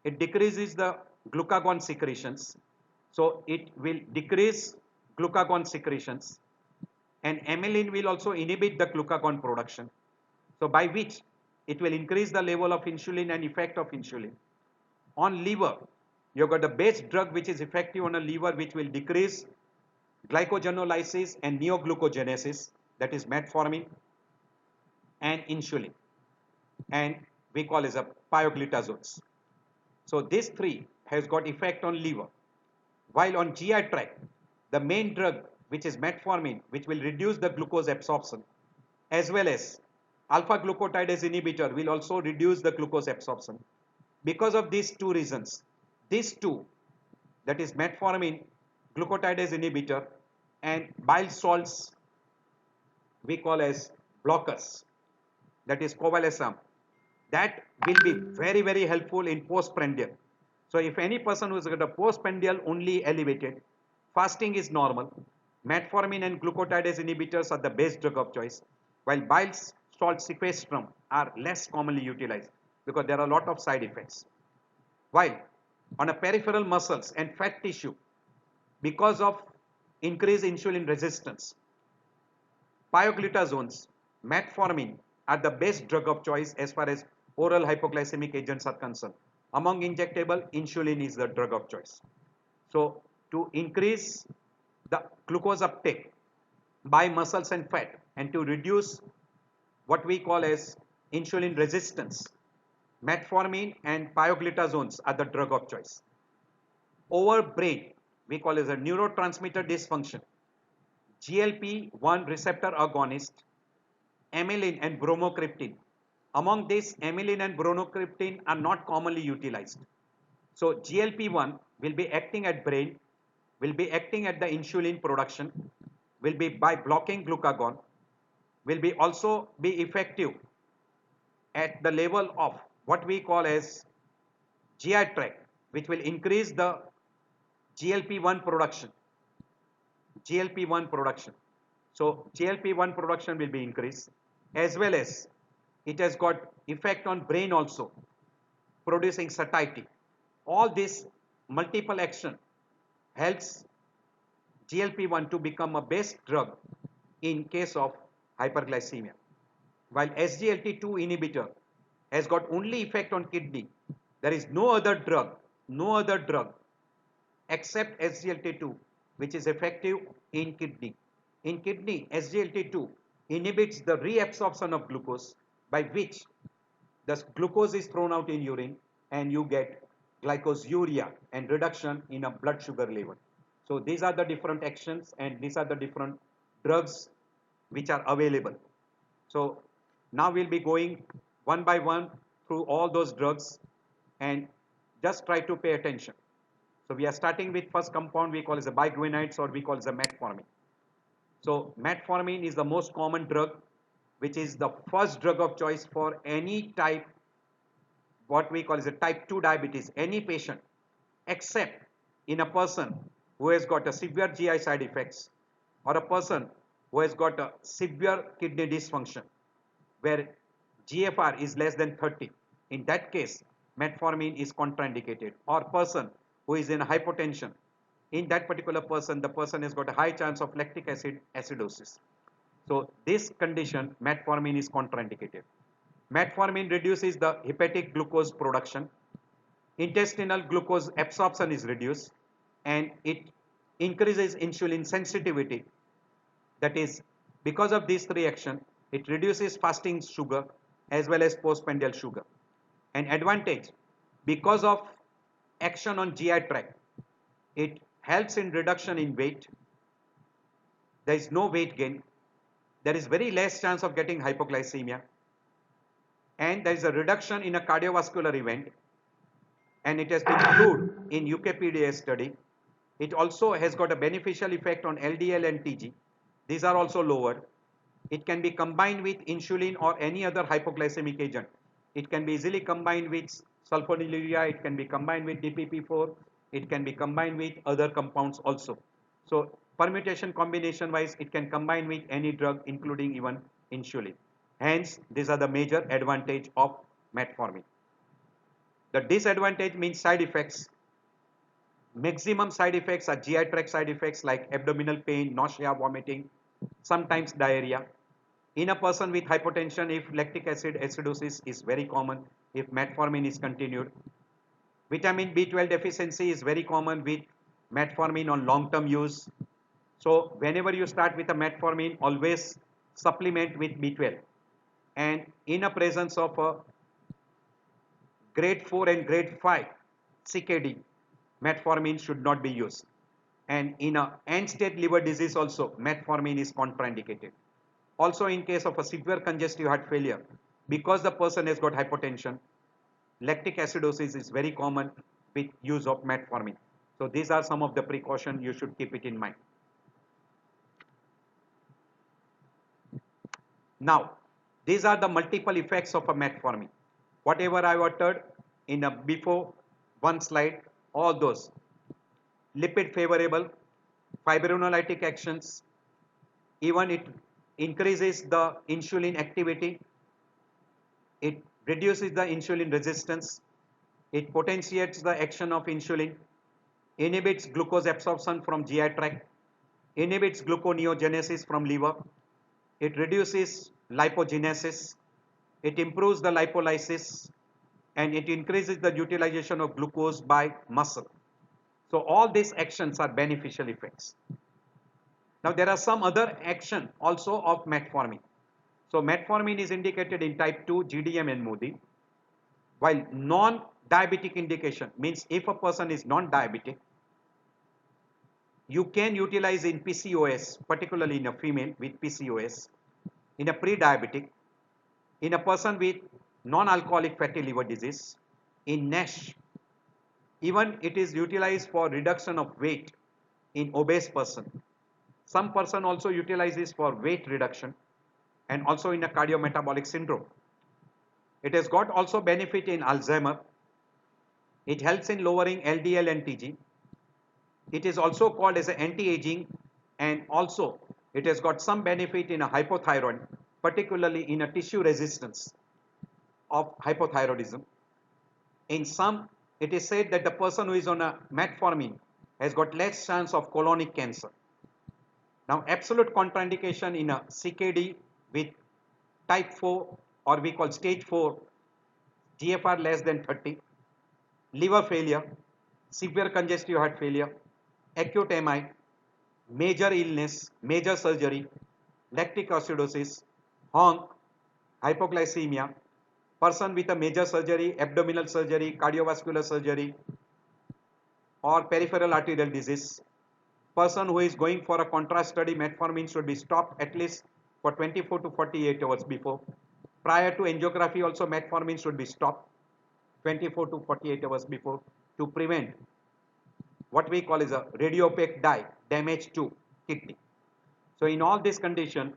It decreases the glucagon secretions. So it will decrease glucagon secretions, and amylin will also inhibit the glucagon production. So by which it will increase the level of insulin and effect of insulin. On liver, you've got the best drug which is effective on a liver which will decrease glycogenolysis and neoglucogenesis, that is metformin and insulin, and we call as a pioglitazones. So these three has got effect on liver. While on GI tract, the main drug which is metformin, which will reduce the glucose absorption, as well as alpha glucosidase inhibitor will also reduce the glucose absorption. Because of these two reasons, these two, that is metformin, glucosidase inhibitor, and bile salts we call as blockers, that is covalescam, that will be very helpful in postprandial. So if any person who has got a postprandial only elevated, fasting is normal, metformin and glucosidase inhibitors are the best drug of choice, while bile salt sequestrum are less commonly utilized because there are a lot of side effects. While on a peripheral muscles and fat tissue, because of increased insulin resistance, pioglitazones metformin are the best drug of choice as far as oral hypoglycemic agents are concerned. Among injectable, insulin is the drug of choice. So to increase the glucose uptake by muscles and fat and to reduce what we call as insulin resistance, metformin and pioglitazones are the drug of choice. Over brain, we call as a neurotransmitter dysfunction, GLP-1 receptor agonist, amylin and bromocriptine. Among these, amylin and bromocriptine are not commonly utilized. So GLP-1 will be acting at brain, will be acting at the insulin production, will be by blocking glucagon, will be also be effective at the level of what we call as GI tract, which will increase the GLP-1 production. GLP-1 production. So GLP-1 production will be increased, as well as it has got effect on brain also, producing satiety. All this multiple action helps GLP-1 to become a best drug in case of hyperglycemia. While SGLT2 inhibitor has got only effect on kidney, there is no other drug except SGLT2 which is effective in kidney. In kidney, SGLT2 inhibits the reabsorption of glucose, by which the glucose is thrown out in urine and you get glycosuria and reduction in a blood sugar level. So these are the different actions and these are the different drugs which are available. So now we'll be going one by one through all those drugs and just try to pay attention. So we are starting with first compound we call as a biguanides, or we call as a metformin. So metformin is the most common drug, which is the first drug of choice for any type, what we call as a type 2 diabetes, any patient, except in a person who has got a severe GI side effects, or a person who has got a severe kidney dysfunction where GFR is less than 30. In that case, metformin is contraindicated. Or person who is in hypotension, in that particular person, the person has got a high chance of lactic acid acidosis. So this condition, metformin is contraindicated. Metformin reduces the hepatic glucose production, intestinal glucose absorption is reduced, and it increases insulin sensitivity. That is, because of these three actions, it reduces fasting sugar as well as postprandial sugar. An advantage, because of action on GI tract, it helps in reduction in weight. There is no weight gain. There is very less chance of getting hypoglycemia. And there is a reduction in a cardiovascular event. And it has been proved in UKPDA study. It also has got a beneficial effect on LDL and TG. These are also lowered. It can be combined with insulin or any other hypoglycemic agent. It can be easily combined with sulfonylurea. It can be combined with DPP4. It can be combined with other compounds also. So permutation combination wise, it can combine with any drug, including even insulin. Hence, these are the major advantage of metformin. The disadvantage means side effects. Maximum side effects are GI tract side effects like abdominal pain, nausea, vomiting, sometimes diarrhea. In a person with hypotension, if lactic acid acidosis is very common, if metformin is continued. Vitamin B12 deficiency is very common with metformin on long-term use. So whenever you start with a metformin, always supplement with B12. And in a presence of a grade 4 and grade 5 CKD, metformin should not be used. And in a end-stage liver disease also, metformin is contraindicated. Also in case of a severe congestive heart failure, because the person has got hypotension, lactic acidosis is very common with use of metformin. So these are some of the precautions, you should keep it in mind. Now, these are the multiple effects of a metformin. Whatever I uttered in a before one slide, all those. Lipid favorable, fibrinolytic actions, even it increases the insulin activity, it reduces the insulin resistance, it potentiates the action of insulin, inhibits glucose absorption from GI tract, inhibits gluconeogenesis from liver, it reduces lipogenesis, it improves the lipolysis, and it increases the utilization of glucose by muscle. So all these actions are beneficial effects. Now there are some other action also of metformin. So metformin is indicated in type 2 GDM and MODY, while non-diabetic indication means if a person is non-diabetic, you can utilize in PCOS, particularly in a female with PCOS, in a pre-diabetic, in a person with non-alcoholic fatty liver disease, in NASH. Even it is utilized for reduction of weight in obese person. Some person also utilizes for weight reduction and also in a cardiometabolic syndrome. It has got also benefit in Alzheimer. It helps in lowering LDL and TG. It is also called as an anti-aging, and also it has got some benefit in a hypothyroid, particularly in a tissue resistance of hypothyroidism. In some, it is said that the person who is on a metformin has got less chance of colonic cancer. Now, absolute contraindication in a CKD with type 4 or we call stage 4, GFR less than 30, liver failure, severe congestive heart failure, acute MI, major illness, major surgery, lactic acidosis, honk, hypoglycemia, person with a major surgery, abdominal surgery, cardiovascular surgery, or peripheral arterial disease. Person who is going for a contrast study, metformin should be stopped at least for 24 to 48 hours before. Prior to angiography also metformin should be stopped 24 to 48 hours before to prevent what we call is a radiopaque dye damage to kidney. So in all this condition,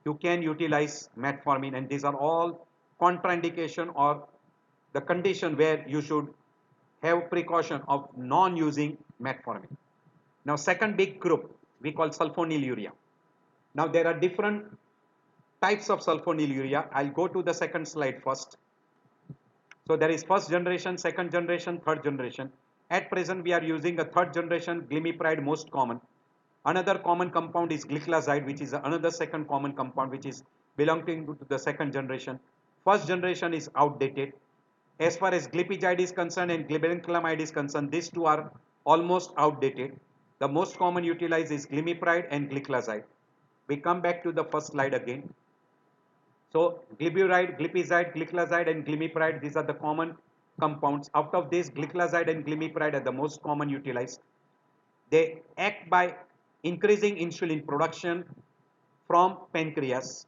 you can utilize metformin, and these are all contraindication or the condition where you should have precaution of non-using metformin. Now second big group we call sulfonylurea. Now there are different types of sulfonylurea. I'll go to the second slide first. So there is first generation, second generation, third generation. At present we are using a third generation glimepiride most common. Another common compound is gliclazide, which is another second common compound which is belonging to the second generation. First generation is outdated. As far as glipizide is concerned and glibenclamide is concerned, these two are almost outdated. The most common utilized is glimepiride and gliclazide. We come back to the first slide again. So glipizide, gliclazide and glimepiride, these are the common compounds. Out of these, gliclazide and glimepiride are the most common utilized. They act by increasing insulin production from pancreas.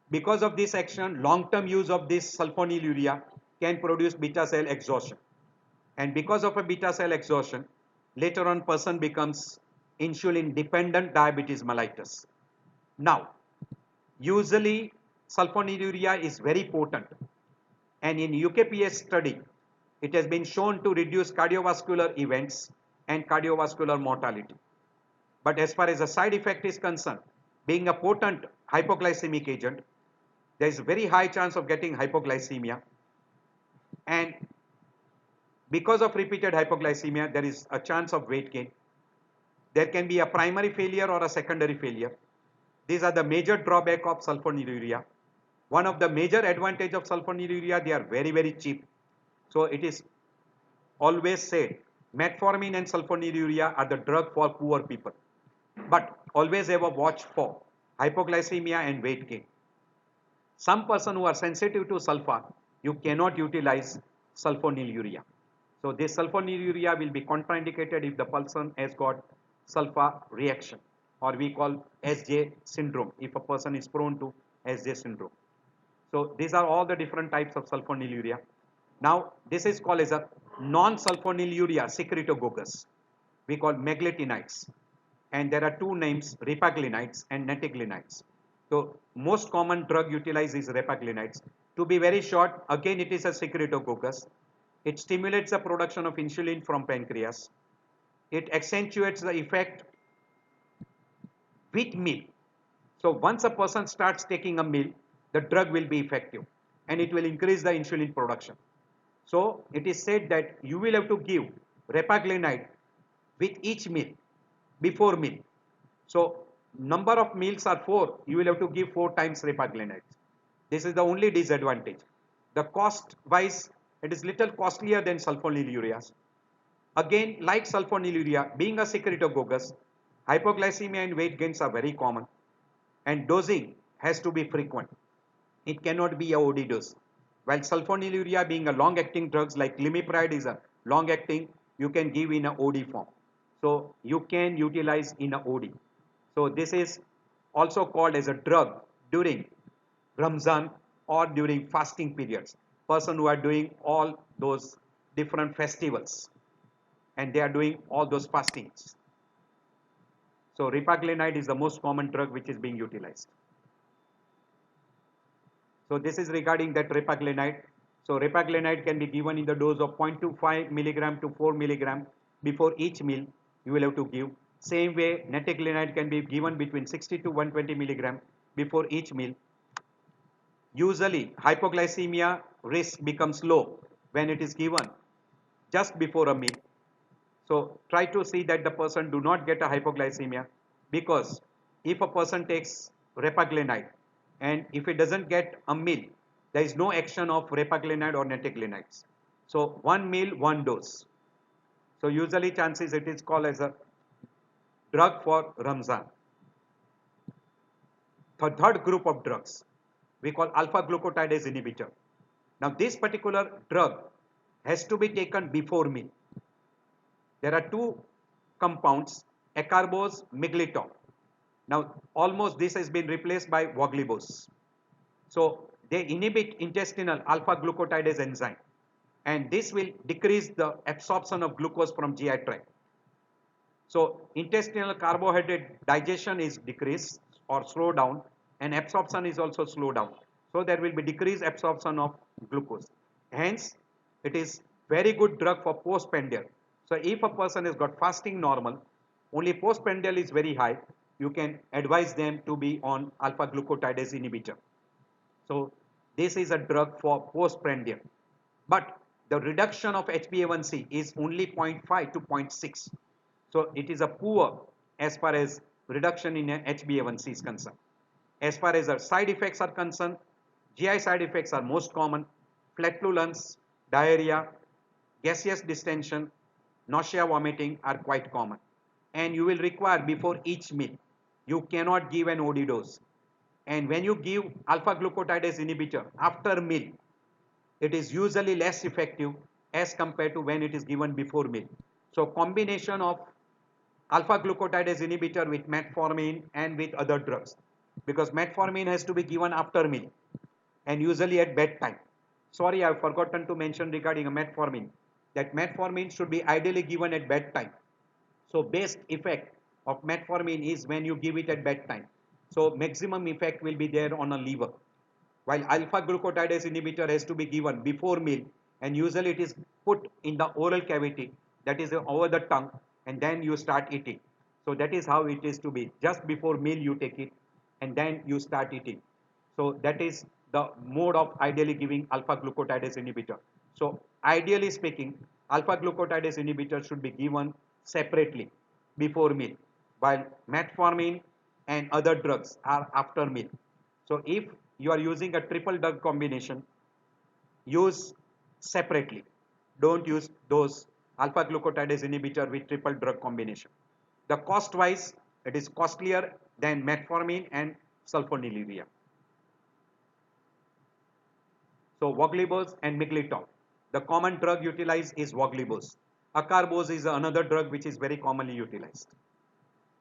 Because of this action, long-term use of this sulfonylurea can produce beta cell exhaustion. And because of a beta cell exhaustion, later on person becomes insulin dependent diabetes mellitus. Now, usually sulfonylurea is very potent, and in UKPS study, it has been shown to reduce cardiovascular events and cardiovascular mortality. But as far as the side effect is concerned, being a potent hypoglycemic agent, there is a very high chance of getting hypoglycemia, and because of repeated hypoglycemia, there is a chance of weight gain. There can be a primary failure or a secondary failure. These are the major drawback of sulfonylurea. One of the major advantage of sulfonylurea, they are very, very cheap. So it is always said, metformin and sulfonylurea are the drug for poor people. But always have a watch for hypoglycemia and weight gain. Some person who are sensitive to sulfur, you cannot utilize sulfonylurea. So this sulfonylurea will be contraindicated if the person has got sulfur reaction, or we call SJ syndrome, if a person is prone to SJ syndrome. So these are all the different types of sulfonylurea. Now this is called as a non-sulfonylurea secretogogus. We call meglitinides, and there are two names, ripaglinides and natiglinides. So most common drug utilized is ripaglinides. To be very short, again it is a secretogogus. It stimulates the production of insulin from pancreas. It accentuates the effect with meal. So once a person starts taking a meal, the drug will be effective and it will increase the insulin production. So it is said that you will have to give repaglinide with each meal, before meal. So number of meals are 4, you will have to give 4 times repaglinide. This is the only disadvantage. The cost wise, it is little costlier than sulfonylureas. Again, like sulfonylurea, being a secretagogus, hypoglycemia and weight gains are very common, and dosing has to be frequent. It cannot be a OD dose. While sulfonylurea being a long-acting drugs like glimepiride is a long-acting, you can give in a OD form. So you can utilize in a OD. So this is also called as a drug during Ramzan or during fasting periods. Person who are doing all those different festivals and they are doing all those fastings. So repaglinide is the most common drug which is being utilized. So this is regarding that repaglinide. So repaglinide can be given in the dose of 0.25 milligram to 4 milligram before each meal you will have to give. Same way netiglinide can be given between 60 to 120 milligram before each meal. Usually hypoglycemia risk becomes low when it is given just before a meal. So try to see that the person do not get a hypoglycemia, because if a person takes repaglinide and if it doesn't get a meal, there is no action of repaglinide or netiglinides. So one meal, one dose. So usually chances it is called as a drug for Ramzan. The third group of drugs we call alpha glucosidase inhibitor. Now this particular drug has to be taken before meal. There are two compounds, acarbose, miglitol. Now almost this has been replaced by voglibose. So they inhibit intestinal alpha glucosidase enzyme, and this will decrease the absorption of glucose from GI tract. So intestinal carbohydrate digestion is decreased or slow down, and absorption is also slow down. So there will be decreased absorption of glucose. Hence, it is very good drug for postprandial. So if a person has got fasting normal, only postprandial is very high, you can advise them to be on alpha glucosidase inhibitor. So this is a drug for postprandial. But the reduction of HbA1c is only 0.5 to 0.6. So it is a poor as far as reduction in HbA1c is concerned. As far as the side effects are concerned, GI side effects are most common: flatulence, diarrhea, gaseous distension, nausea, vomiting are quite common. And you will require before each meal. You cannot give an OD dose. And when you give alpha glucosidase inhibitor after meal, it is usually less effective as compared to when it is given before meal. So combination of alpha glucosidase inhibitor with metformin and with other drugs, because metformin has to be given after meal and usually at bedtime. Sorry, I've forgotten to mention regarding a metformin that metformin should be ideally given at bedtime. So best effect of metformin is when you give it at bedtime. So maximum effect will be there on a liver. While alpha glucosidase inhibitor has to be given before meal, and usually it is put in the oral cavity, that is over the tongue, and then you start eating. So that is how it is to be. Just before meal you take it and then you start eating. So that is the mode of ideally giving alpha glucosidase inhibitor. So ideally speaking, alpha glucosidase inhibitor should be given separately before meal, while metformin and other drugs are after meal. So if you are using a triple drug combination, use separately. Don't use those alpha glucosidase inhibitor with triple drug combination. The cost wise, it is costlier than metformin and sulfonylurea. So voglibose and miglitol. The common drug utilized is voglibose. Acarbose is another drug which is very commonly utilized.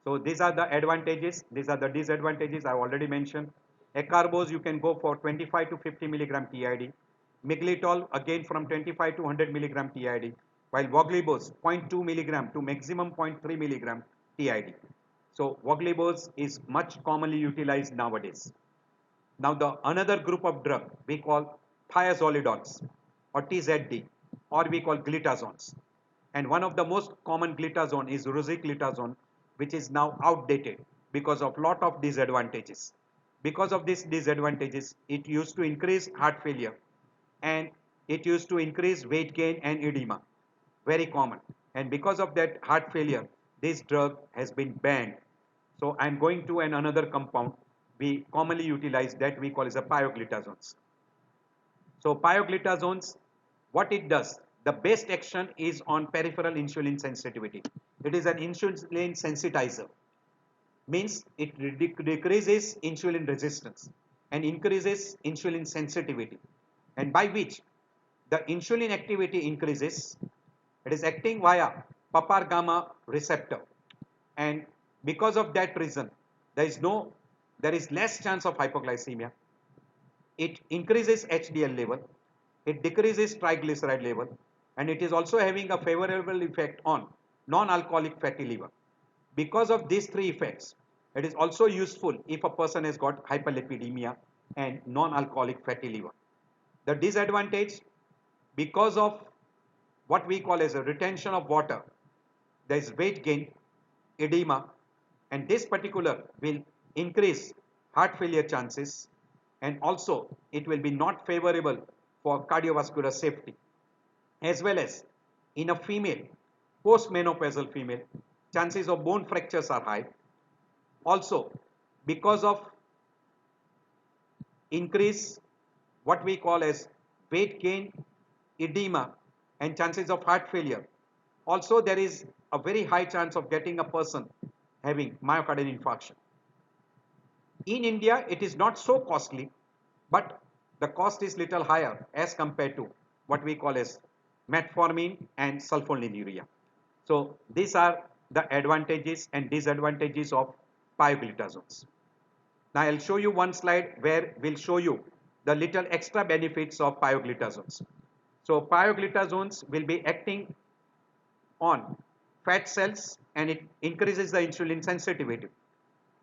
So these are the advantages, these are the disadvantages I have already mentioned. Acarbose you can go for 25 to 50 milligram TID. Miglitol again from 25 to 100 milligram TID. While voglibose 0.2 milligram to maximum 0.3 milligram TID. So voglibose is much commonly utilized nowadays. Now the another group of drug we call thiazolidones or TZD, or we call glitazones. And one of the most common glitazone is rosiglitazone, which is now outdated because of lot of disadvantages. Because of these disadvantages, it used to increase heart failure and it used to increase weight gain and edema, very common. And because of that heart failure, this drug has been banned. So I am going to another compound we commonly utilize that we call as a pioglitazones. So pioglitazones, what it does, the best action is on peripheral insulin sensitivity. It is an insulin sensitizer, means it decreases insulin resistance and increases insulin sensitivity, and by which the insulin activity increases. It is acting via PAPR gamma receptor, and because of that reason there is less chance of hypoglycemia. It increases HDL level, it decreases triglyceride level, and it is also having a favorable effect on non-alcoholic fatty liver. Because of these three effects, it is also useful if a person has got hyperlipidemia and non-alcoholic fatty liver. The disadvantage, because of what we call as a retention of water, there is weight gain, edema, and this particular will increase heart failure chances, and also it will be not favorable for cardiovascular safety, as well as in a female, postmenopausal female, chances of bone fractures are high. Also, because of increase what we call as weight gain, edema, and chances of heart failure, also there is a very high chance of getting a person having myocardial infarction. In India, it is not so costly, but the cost is little higher as compared to what we call as metformin and sulfonylurea. So these are the advantages and disadvantages of pioglitazones. Now I'll show you one slide where we'll show you the little extra benefits of pioglitazones. So pioglitazones will be acting on fat cells and it increases the insulin sensitivity,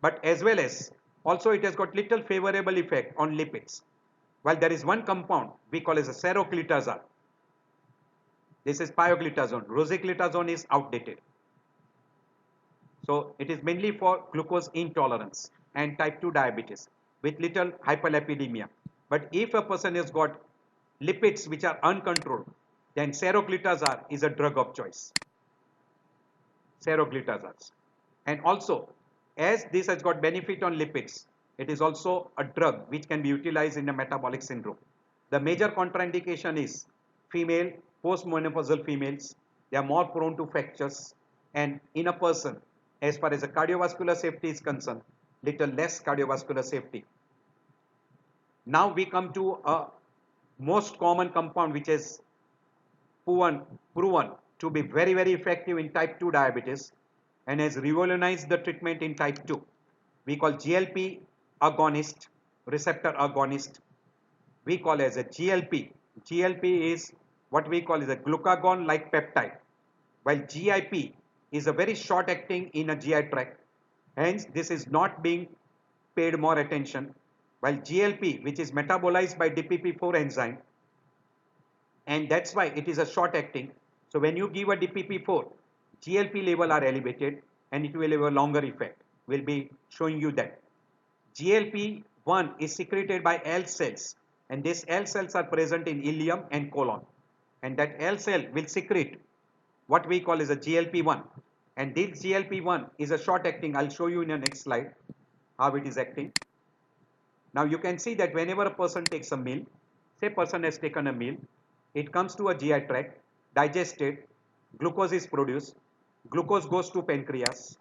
but as well as also it has got little favorable effect on lipids. While there is one compound we call as a seroclitazar, this is pioglitazone, rosiglitazone is outdated. So it is mainly for glucose intolerance and type 2 diabetes with little hyperlipidemia. But if a person has got lipids which are uncontrolled, then seroclitazar is a drug of choice. Seroclitazars. And also, as this has got benefit on lipids, it is also a drug which can be utilized in a metabolic syndrome. The major contraindication is female, postmenopausal females, they are more prone to fractures, and in a person, as far as the cardiovascular safety is concerned, little less cardiovascular safety. Now we come to a most common compound which is proven to be very effective in type 2 diabetes and has revolutionized the treatment in type 2. We call GLP agonist, receptor agonist. We call as a GLP. GLP is what we call is a glucagon like peptide, while GIP is a very short acting in a GI tract. Hence this is not being paid more attention, while GLP, which is metabolized by DPP4 enzyme, and that's why it is a short acting. So when you give a DPP4, GLP level are elevated and it will have a longer effect. We'll be showing you that. GLP-1 is secreted by L cells, and these L cells are present in ileum and colon, and that L cell will secrete what we call is a GLP-1, and this GLP-1 is a short acting. I'll show you in the next slide how it is acting. Now you can see that whenever a person takes a meal, say person has taken a meal, it comes to a GI tract, digested, glucose is produced, glucose goes to pancreas,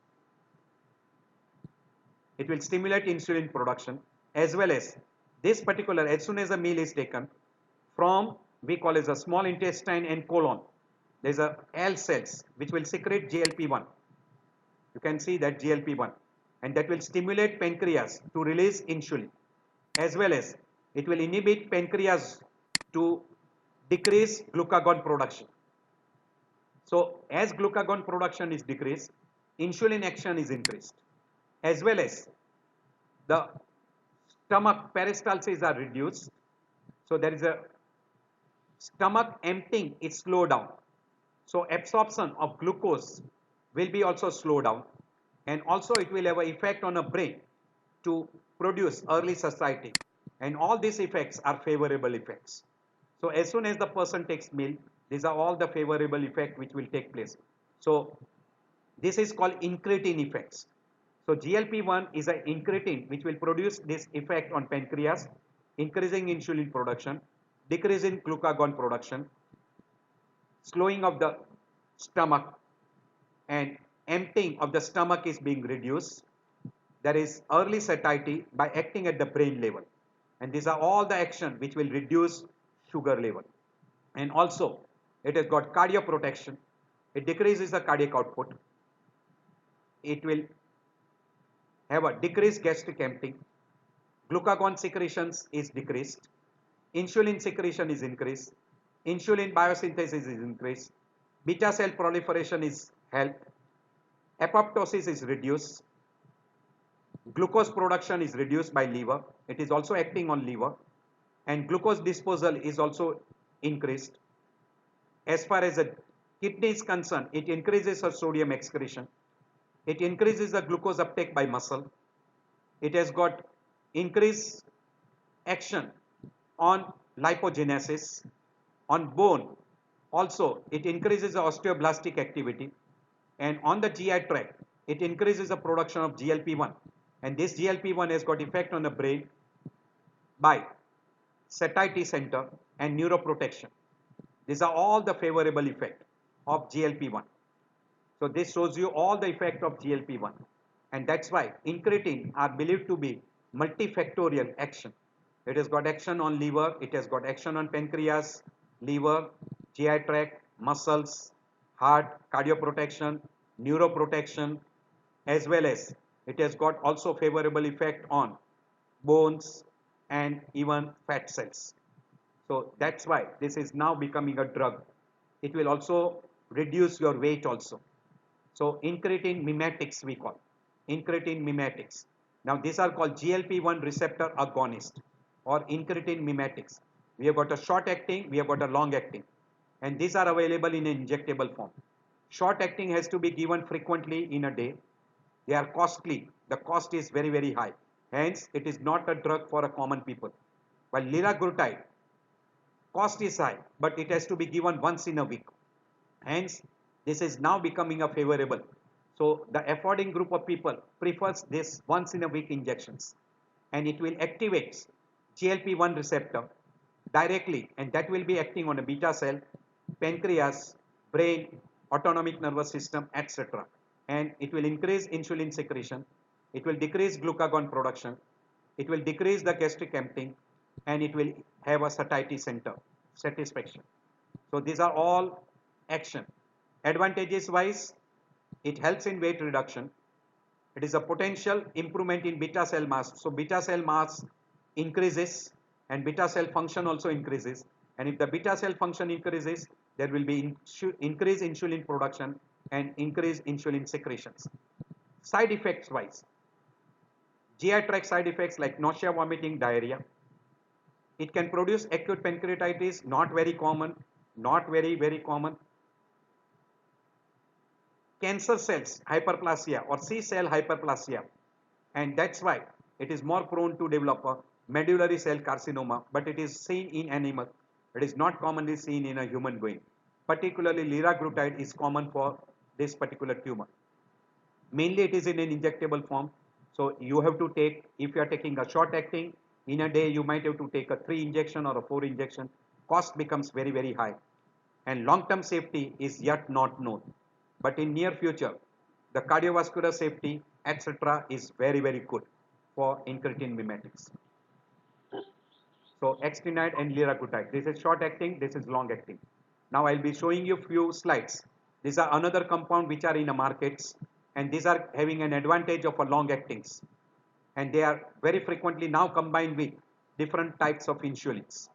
it will stimulate insulin production, as well as this particular, as soon as a meal is taken, from we call as a small intestine and colon, there is a L cells which will secrete GLP-1. You can see that GLP-1, and that will stimulate pancreas to release insulin, as well as it will inhibit pancreas to decrease glucagon production. So as glucagon production is decreased, insulin action is increased, as well as the stomach peristalsis are reduced. So there is a stomach emptying is slowed down. So absorption of glucose will be also slowed down, and also it will have an effect on a brain to produce early satiety, and all these effects are favorable effects. So as soon as the person takes meal, these are all the favorable effect which will take place. So this is called incretin effects. So GLP-1 is an incretin which will produce this effect on pancreas, increasing insulin production, decreasing glucagon production, slowing of the stomach, and emptying of the stomach is being reduced. There is early satiety by acting at the brain level. And these are all the action which will reduce sugar level. And also, it has got cardioprotection. It decreases the cardiac output. It will have a decreased gastric emptying. Glucagon secretions is decreased. Insulin secretion is increased. Insulin biosynthesis is increased. Beta cell proliferation is helped. Apoptosis is reduced. Glucose production is reduced by liver. It is also acting on liver. And glucose disposal is also increased. As far as the kidney is concerned, it increases the sodium excretion. It increases the glucose uptake by muscle. It has got increased action on lipogenesis. On bone, also it increases the osteoblastic activity. And on the GI tract, it increases the production of GLP-1. And this GLP-1 has got effect on the brain by satiety center and neuroprotection. These are all the favorable effect of GLP-1. So this shows you all the effect of GLP-1. And that's why incretin are believed to be multifactorial action. It has got action on liver, it has got action on pancreas, liver, GI tract, muscles, heart, cardioprotection, neuroprotection, as well as it has got also favorable effect on bones and even fat cells. So that's why this is now becoming a drug. It will also reduce your weight also. So incretin mimetics we call. Incretin mimetics. Now these are called GLP-1 receptor agonist or incretin mimetics. We have got a short acting, we have got a long acting. And these are available in an injectable form. Short acting has to be given frequently in a day. They are costly. The cost is very, very high. Hence, it is not a drug for a common people. While liraglutide, cost is high, but it has to be given once in a week. Hence, this is now becoming a favorable. So, the affording group of people prefers this once in a week injections. And it will activate GLP-1 receptor directly, and that will be acting on a beta cell, pancreas, brain, autonomic nervous system, etc. And it will increase insulin secretion, it will decrease glucagon production, it will decrease the gastric emptying, and it will have a satiety center, satisfaction. So these are all action. Advantages wise, it helps in weight reduction. It is a potential improvement in beta cell mass. So beta cell mass increases and beta cell function also increases. And if the beta cell function increases, there will be increased insulin production and increased insulin secretions. Side effects wise, GI tract side effects like nausea, vomiting, diarrhea. It can produce acute pancreatitis, not very common, not very common. Cancer cells hyperplasia or C cell hyperplasia, and that's why it is more prone to develop a medullary cell carcinoma, but it is seen in animal. It is not commonly seen in a human being. Particularly liraglutide is common for this particular tumor. Mainly it is in an injectable form. So you have to take, if you are taking a short acting, in a day you might have to take a 3 injection or a 4 injection. Cost becomes very high. And long-term safety is yet not known. But in near future, the cardiovascular safety, etc. is very good for incretin mimetics. So extended and liraglutide. This is short acting, this is long acting. Now I'll be showing you few slides. These are another compound which are in the markets, and these are having an advantage of a long actings. And they are very frequently now combined with different types of insulins.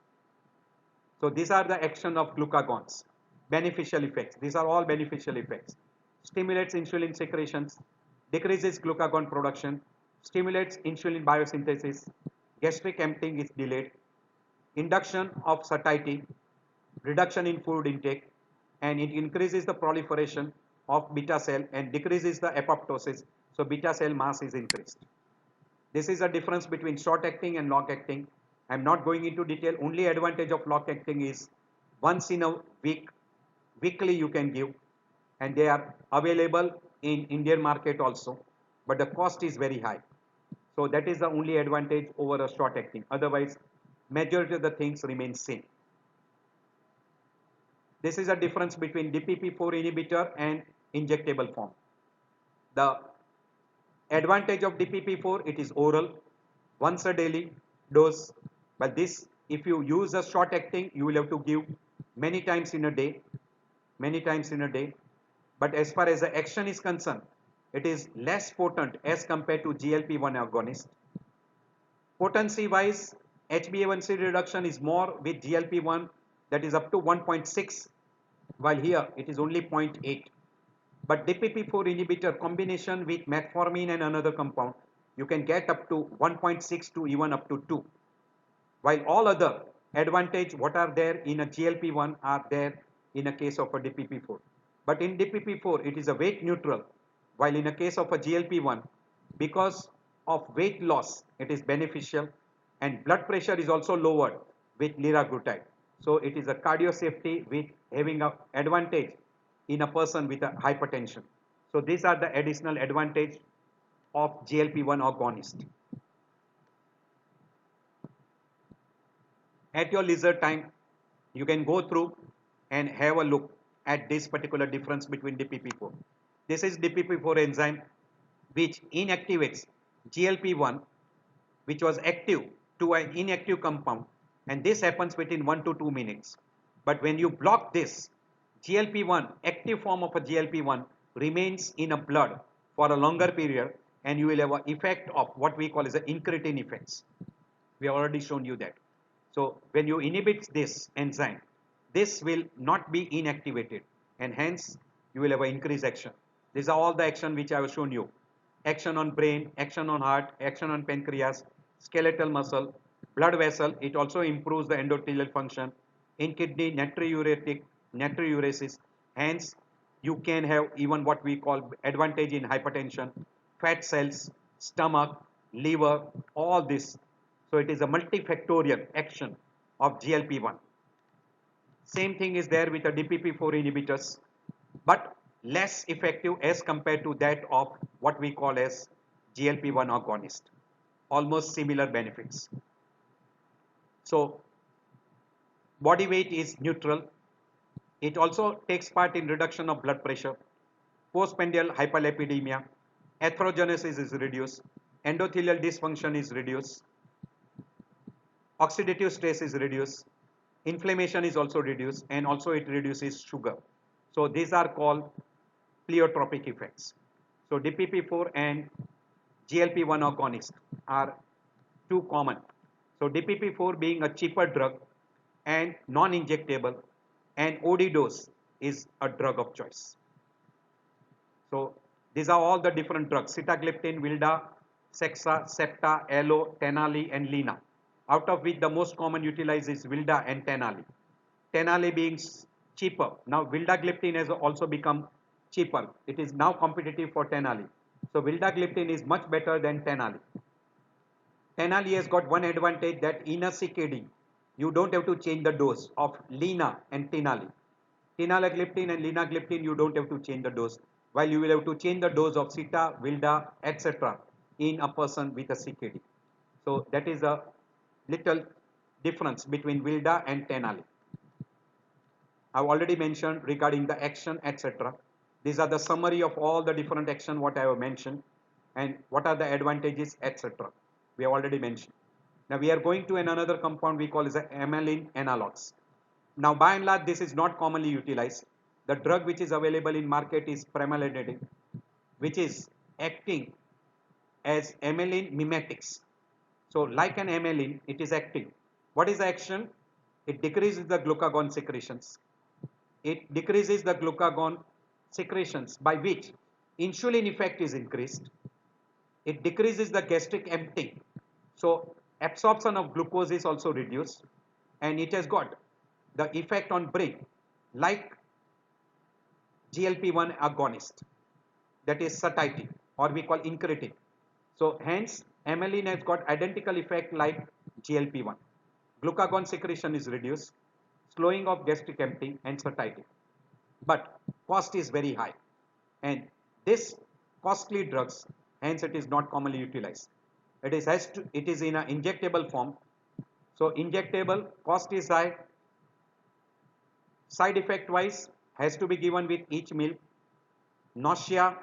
So these are the action of glucagons. Beneficial effects. These are all beneficial effects. Stimulates insulin secretions, decreases glucagon production, stimulates insulin biosynthesis, gastric emptying is delayed, induction of satiety, reduction in food intake, and it increases the proliferation of beta cell and decreases the apoptosis. So beta cell mass is increased. This is a difference between short acting and long acting. I am not going into detail. Only advantage of long acting is once in a week, weekly you can give, and they are available in Indian market also. but the cost is very high. So that is the only advantage over a short acting. Otherwise, majority of the things remain same. This is a difference between DPP-4 inhibitor and injectable form. The advantage of DPP-4, it is oral, once a daily dose. But this, if you use a short acting, you will have to give many times in a day, many times in a day. But as far as the action is concerned, it is less potent as compared to GLP-1 agonist. Potency wise, HbA1c reduction is more with GLP-1, that is up to 1.6, while here it is only 0.8. But DPP-4 inhibitor combination with metformin and another compound, you can get up to 1.6 to even up to 2. While all other advantage what are there in a GLP-1 are there in a case of a DPP-4. But in DPP-4, it is a weight neutral, while in a case of a GLP-1, because of weight loss, it is beneficial, and blood pressure is also lowered with liraglutide. So it is a cardio safety with having an advantage in a person with a hypertension. So these are the additional advantage of GLP-1 agonist. At your leisure time, you can go through and have a look at this particular difference between DPP-4. This is DPP-4 enzyme which inactivates GLP-1, which was active, to an inactive compound, and this happens within 1 to 2 minutes. But when you block this, GLP-1, active form of a GLP-1 remains in a blood for a longer period, and you will have an effect of what we call as the incretin effects. We have already shown you that. So when you inhibit this enzyme, this will not be inactivated, and hence you will have an increased action. These are all the action which I have shown you. Action on brain, action on heart, action on pancreas, skeletal muscle, blood vessel. It also improves the endothelial function. In kidney, natriuresis. Hence, you can have even what we call advantage in hypertension, fat cells, stomach, liver, all this. So it is a multifactorial action of GLP-1. Same thing is there with the DPP-4 inhibitors, but less effective as compared to that of what we call as GLP-1 agonist. Almost similar benefits. So body weight is neutral. It also takes part in reduction of blood pressure, postprandial hyperlipidemia, atherogenesis is reduced, endothelial dysfunction is reduced, oxidative stress is reduced, inflammation is also reduced, and also it reduces sugar. So these are called pleiotropic effects. So DPP-4 and GLP-1 agonist are too common. So DPP-4 being a cheaper drug and non-injectable, and OD dose is a drug of choice. So these are all the different drugs: sitagliptin, Vilda, Sexa, Septa, Elo, Tenali, and Lina, out of which the most common utilized is Vilda and Tenali. Tenali being cheaper. Now vildagliptin has also become cheaper. It is now competitive for Tenali. So vildagliptin is much better than Tenali. Tenali has got one advantage, that in a CKD, you don't have to change the dose of Lina and Tenali. Tenalagliptin and linagliptin, you don't have to change the dose, while you will have to change the dose of Sita, Vilda, etc. in a person with a CKD. So that is a little difference between Vilda and Tenali. I've already mentioned regarding the action, etc. These are the summary of all the different action what I have mentioned, and what are the advantages, etc. We have already mentioned. Now we are going to another compound we call as the amylin analogs. Now by and large this is not commonly utilized. The drug which is available in market is premaladin, which is acting as amylin mimetics. So like an amylin, it is acting. What is the action? It decreases the glucagon secretions. It decreases the glucagon secretions, by which insulin effect is increased. It decreases the gastric emptying. So absorption of glucose is also reduced, and it has got the effect on brain like GLP-1 agonist, that is satiety, or we call incretin. So hence amylin has got identical effect like GLP-1. Glucagon secretion is reduced, slowing of gastric emptying and satiety. But cost is very high, and this costly drugs hence it is not commonly utilized. It is in an injectable form. So injectable, cost is high, side effect wise has to be given with each meal, nausea,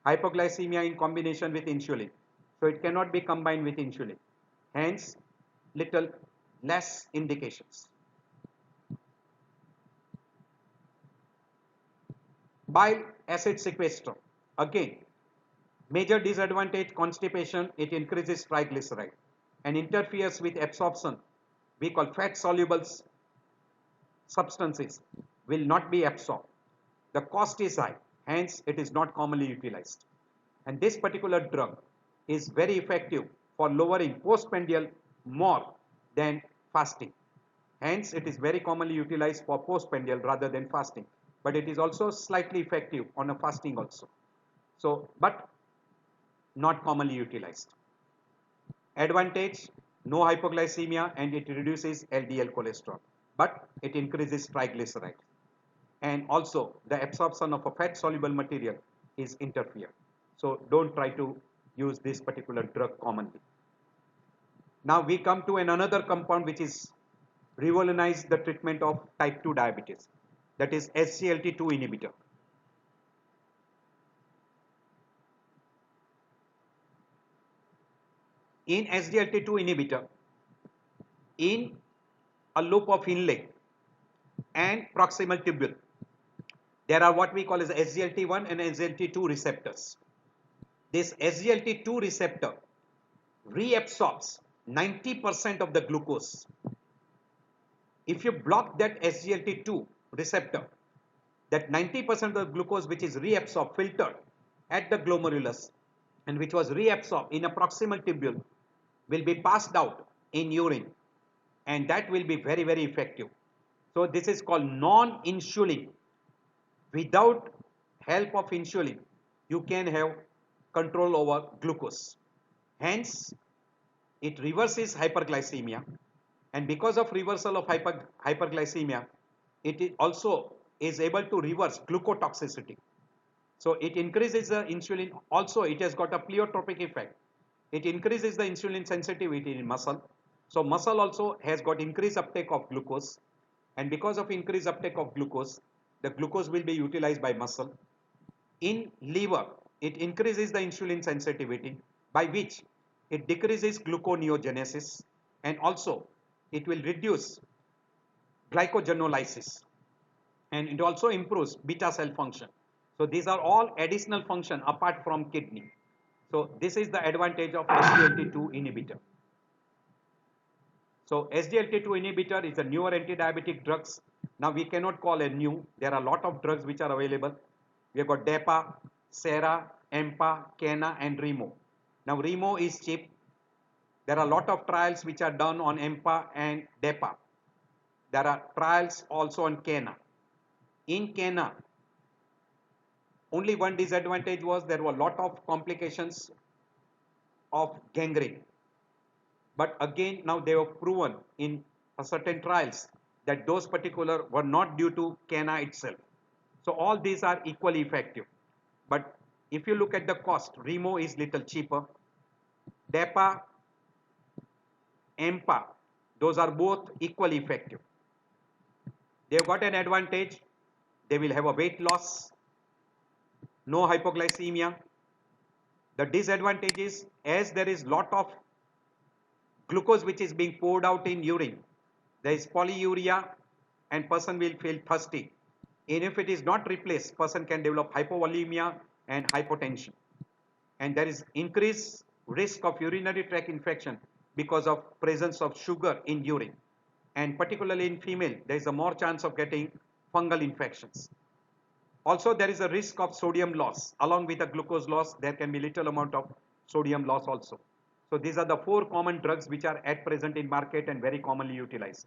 hypoglycemia in combination with insulin. So it cannot be combined with insulin. Hence, little less indications. Bile acid sequester. Again, major disadvantage constipation, it increases triglyceride and interferes with absorption. We call fat soluble substances will not be absorbed. The cost is high, hence it is not commonly utilized. And this particular drug is very effective for lowering postprandial more than fasting. Hence, it is very commonly utilized for postprandial rather than fasting. But it is also slightly effective on a fasting also. So, but not commonly utilized. Advantage, no hypoglycemia and it reduces LDL cholesterol, but it increases triglyceride. And also the absorption of a fat soluble material is interfered. So don't try to use this particular drug commonly. Now we come to another compound which is revolutionized the treatment of type 2 diabetes, that is SGLT2 inhibitor. In SGLT2 inhibitor, in a loop of inlet and proximal tubule, there are what we call as SGLT1 and SGLT2 receptors. This SGLT2 receptor reabsorbs 90% of the glucose. If you block that SGLT2 receptor, that 90% of the glucose which is reabsorbed, filtered at the glomerulus and which was reabsorbed in a proximal tubule will be passed out in urine, and that will be very, very effective. So this is called non-insulin. Without help of insulin, you can have control over glucose. Hence, it reverses hyperglycemia, and because of reversal of hyperglycemia, it also is able to reverse glucotoxicity. So it increases the insulin. Also, it has got a pleiotropic effect. It increases the insulin sensitivity in muscle. So muscle also has got increased uptake of glucose, and because of increased uptake of glucose, the glucose will be utilized by muscle. In liver, it increases the insulin sensitivity, by which it decreases gluconeogenesis, and also it will reduce glycogenolysis, and it also improves beta cell function. So these are all additional function apart from kidney. So this is the advantage of SGLT2 inhibitor. So SGLT2 inhibitor is a newer anti-diabetic drugs. Now we cannot call a new. There are a lot of drugs which are available. We have got DEPA, SERA, EMPA, KENA and REMO. Now REMO is cheap. There are a lot of trials which are done on EMPA and DEPA. There are trials also on KENA. In KENA, only one disadvantage was there were a lot of complications of gangrene. But again, now they have proven in certain trials that those particular were not due to KENA itself. So all these are equally effective. But if you look at the cost, REMO is little cheaper. DEPA, EMPA, those are both equally effective. They've got an advantage. They will have a weight loss, no hypoglycemia. The disadvantage is, as there is lot of glucose which is being poured out in urine, there is polyuria and person will feel thirsty. And if it is not replaced, person can develop hypovolemia and hypotension. And there is increased risk of urinary tract infection because of presence of sugar in urine. And particularly in female, there is a more chance of getting fungal infections. Also, there is a risk of sodium loss. Along with the glucose loss, there can be little amount of sodium loss also. So these are the 4 common drugs which are at present in market and very commonly utilized.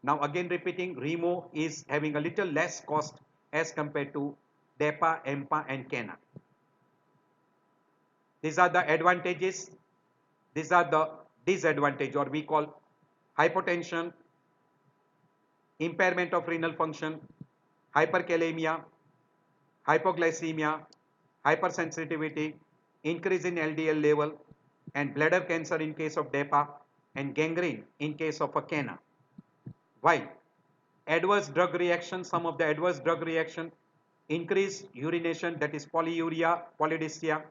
Now again repeating, REMO is having a little less cost as compared to DEPA, EMPA and KENA. These are the advantages. These are the disadvantages, or we call hypotension, impairment of renal function, hyperkalemia, hypoglycemia, hypersensitivity, increase in LDL level, and bladder cancer in case of DEPA, and gangrene in case of a CANA. While adverse drug reaction, some of the adverse drug reaction, increased urination, that is polyuria, polydipsia,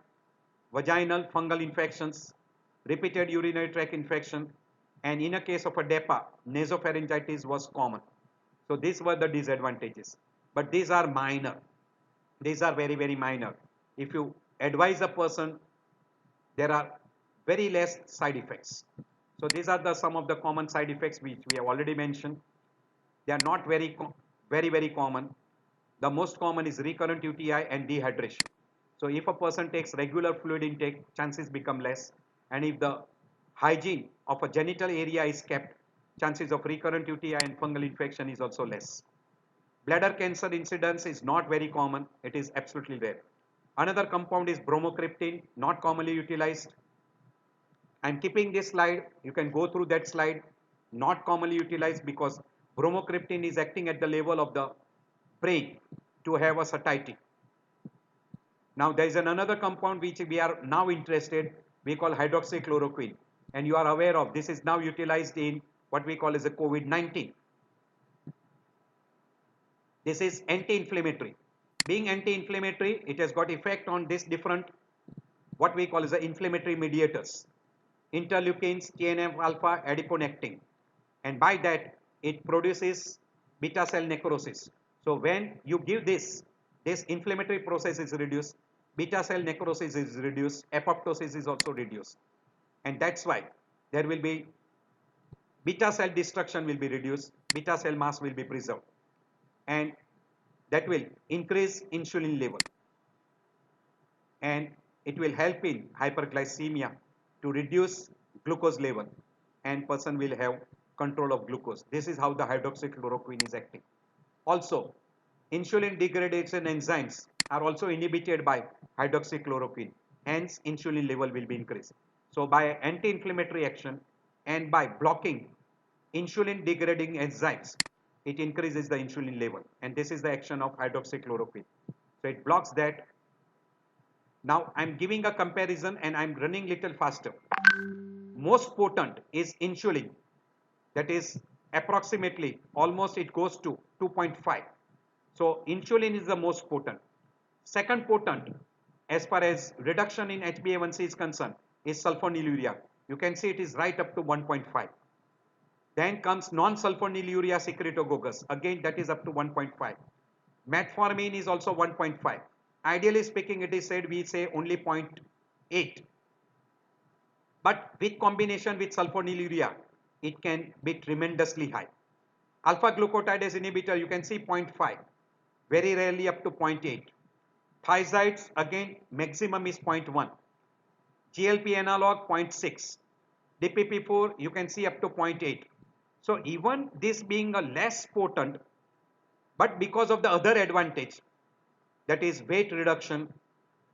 vaginal fungal infections, repeated urinary tract infection, and in a case of a DEPA, nasopharyngitis was common. So these were the disadvantages. But these are minor. These are very, very minor. If you advise a person, there are very less side effects. So these are the some of the common side effects which we have already mentioned. They are not very common. The most common is recurrent UTI and dehydration. So if a person takes regular fluid intake, chances become less. And if the hygiene of a genital area is kept, chances of recurrent UTI and fungal infection is also less. Bladder cancer incidence is not very common. It is absolutely rare. Another compound is bromocriptine, not commonly utilized. I'm keeping this slide. You can go through that slide. Not commonly utilized because bromocriptine is acting at the level of the brain to have a satiety. Now there is another compound which we are now interested. We call hydroxychloroquine, and you are aware of this is now utilized in what we call as a COVID-19. This is anti-inflammatory. Being anti-inflammatory, it has got effect on this different what we call as the inflammatory mediators, interleukins, TNF alpha, adiponectin, and by that it produces beta cell necrosis. So when you give this inflammatory process is reduced, beta cell necrosis is reduced, apoptosis is also reduced, and that's why there will be beta cell destruction will be reduced, beta cell mass will be preserved, and that will increase insulin level, and it will help in hyperglycemia to reduce glucose level, and person will have control of glucose. This is how the hydroxychloroquine is acting. Also, insulin degradation enzymes are also inhibited by hydroxychloroquine, hence insulin level will be increased. So by anti-inflammatory action and by blocking insulin degrading enzymes, it increases the insulin level, and this is the action of hydroxychloroquine. So it blocks that. Now I'm giving a comparison and I'm running little faster. Most potent is insulin, that is approximately almost it goes to 2.5. So insulin is the most potent. Second potent as far as reduction in HbA1c is concerned is sulfonylurea. You can see it is right up to 1.5. Then comes non-sulfonylurea secretagogus. Again that is up to 1.5. Metformin is also 1.5. Ideally speaking, it is said we say only 0.8. But with combination with sulfonylurea, it can be tremendously high. Alpha glucosidase inhibitor, you can see 0.5, very rarely up to 0.8. Thiazides, again, maximum is 0.1. GLP analog, 0.6. DPP4, you can see up to 0.8. So even this being a less potent, but because of the other advantage, that is weight reduction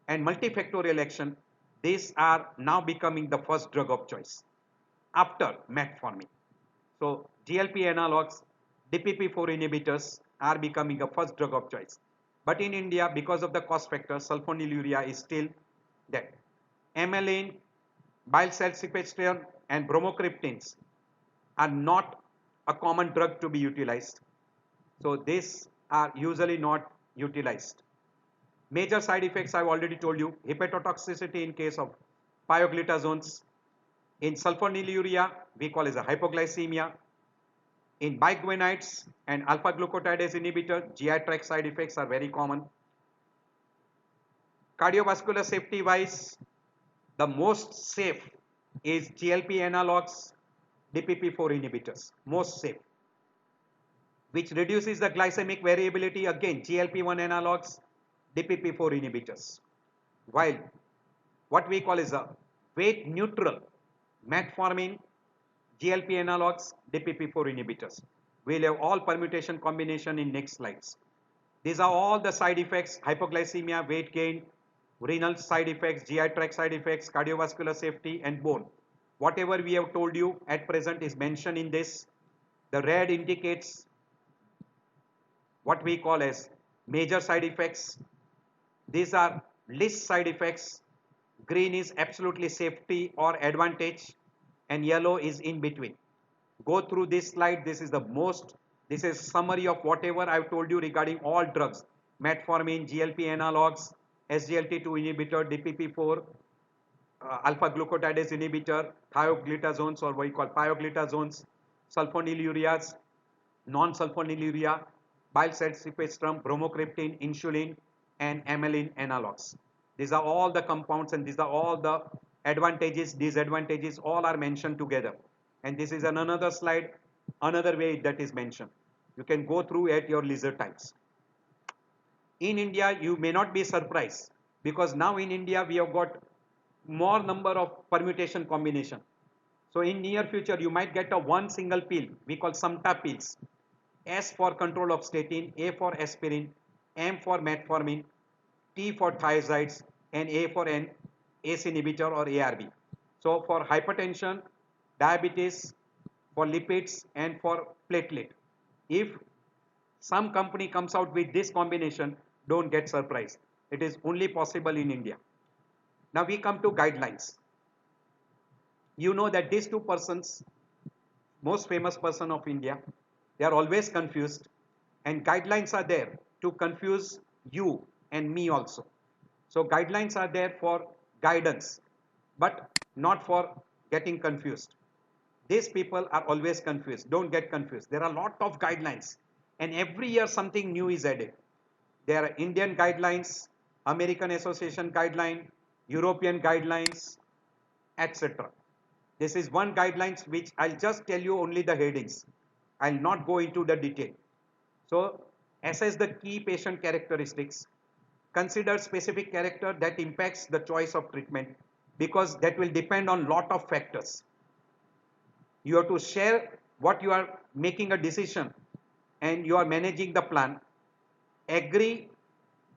and multifactorial action, these are now becoming the first drug of choice after metformin. So GLP analogs, DPP4 inhibitors are becoming a first drug of choice. But in India, because of the cost factor, sulfonylurea is still there. Amylin, bile salt sequestration, and bromocriptines are not a common drug to be utilized. So these are usually not utilized. Major side effects I've already told you, hepatotoxicity in case of pioglitazones. In sulfonylurea, we call it a hypoglycemia. In biguanides and alpha glucosidase inhibitor, GI tract side effects are very common. Cardiovascular safety wise, the most safe is GLP analogs, DPP4 inhibitors, most safe, which reduces the glycemic variability, again GLP-1 analogs, DPP4 inhibitors. While what we call is a weight neutral, metformin, GLP analogs, DPP4 inhibitors. We'll have all permutation combination in next slides. These are all the side effects: hypoglycemia, weight gain, renal side effects, GI tract side effects, cardiovascular safety, and bone. Whatever we have told you at present is mentioned in this. The red indicates what we call as major side effects. These are least side effects. green is absolutely safety or advantage, and yellow is in between. Go through this slide. This is summary of whatever I've told you regarding all drugs: metformin, GLP analogs, SGLT2 inhibitor, DPP4, alpha glucosidase inhibitor, thioglitazones, or what we call pioglitazones, sulfonylureas, non-sulfonylurea, bile salsifestrum, bromocriptine, insulin, and amylin analogs. These are all the compounds, and these are all the advantages, disadvantages, all are mentioned together. And this is another slide, another way that is mentioned. You can go through at your leisure times. In India, you may not be surprised, because now in India we have got more number of permutation combination. So in near future, you might get a one single pill, we call Samta pills. S for control of statin, A for aspirin, M for metformin, T for thiazides, and A for an ACE inhibitor or ARB. So for hypertension, diabetes, for lipids, and for platelet. If some company comes out with this combination, don't get surprised. It is only possible in India. Now we come to guidelines. You know that these two persons, most famous person of India, they are always confused, and guidelines are there to confuse you and me also. So guidelines are there for guidance, but not for getting confused. These people are always confused. Don't get confused. There are a lot of guidelines, and every year something new is added. There are Indian guidelines, American Association guideline, European guidelines, etc. This is one guidelines which I'll just tell you only the headings. I'll not go into the detail. So assess the key patient characteristics. Consider specific character that impacts the choice of treatment, because that will depend on lot of factors. You have to share what you are making a decision and you are managing the plan. Agree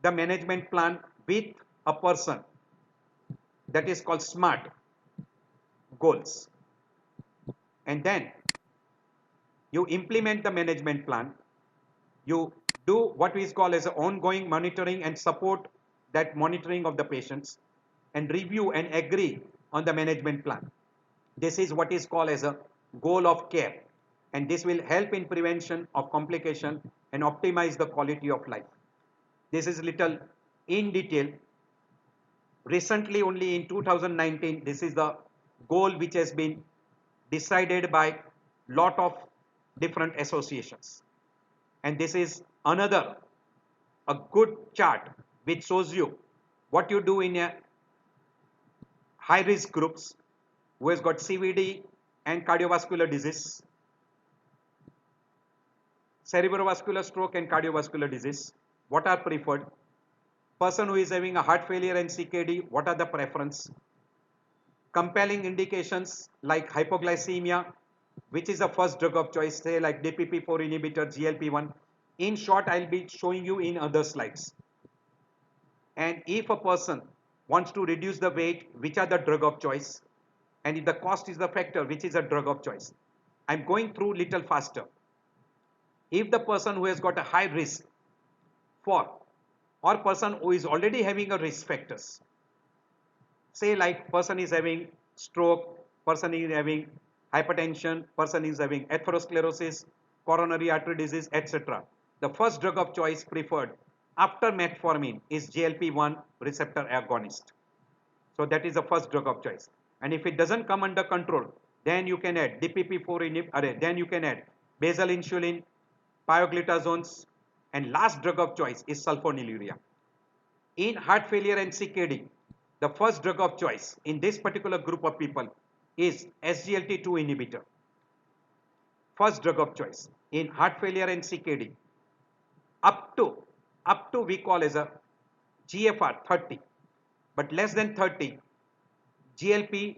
the management plan with a person, that is called SMART goals. And then you implement the management plan. You do what is called as ongoing monitoring and support that monitoring of the patients, and review and agree on the management plan. This is what is called as a goal of care, and this will help in prevention of complication and optimize the quality of life. This is little in detail. Recently, only in 2019, this is the goal which has been decided by lot of different associations. And this is another a good chart which shows you what you do in a high risk groups who has got CVD and cardiovascular disease, cerebrovascular stroke and cardiovascular disease, what are preferred. Person who is having a heart failure and CKD, what are the preference. Compelling indications like hypoglycemia, which is the first drug of choice, say like DPP4 inhibitor, GLP-1. In short, I'll be showing you in other slides. And if a person wants to reduce the weight, which are the drug of choice, and if the cost is the factor, which is a drug of choice. I'm going through little faster. If the person who has got a high risk for, or person who is already having a risk factors, say like person is having stroke, person is having hypertension, person is having atherosclerosis, coronary artery disease, etc. The first drug of choice preferred after metformin is GLP-1 receptor agonist. So that is the first drug of choice. And if it doesn't come under control, then you can add DPP4 inhibitor, then you can add basal insulin, pioglitazones, and last drug of choice is sulfonylurea. In heart failure and CKD, the first drug of choice in this particular group of people is SGLT2 inhibitor. First drug of choice in heart failure and CKD. Up to we call as a GFR 30, but less than 30, GLP-1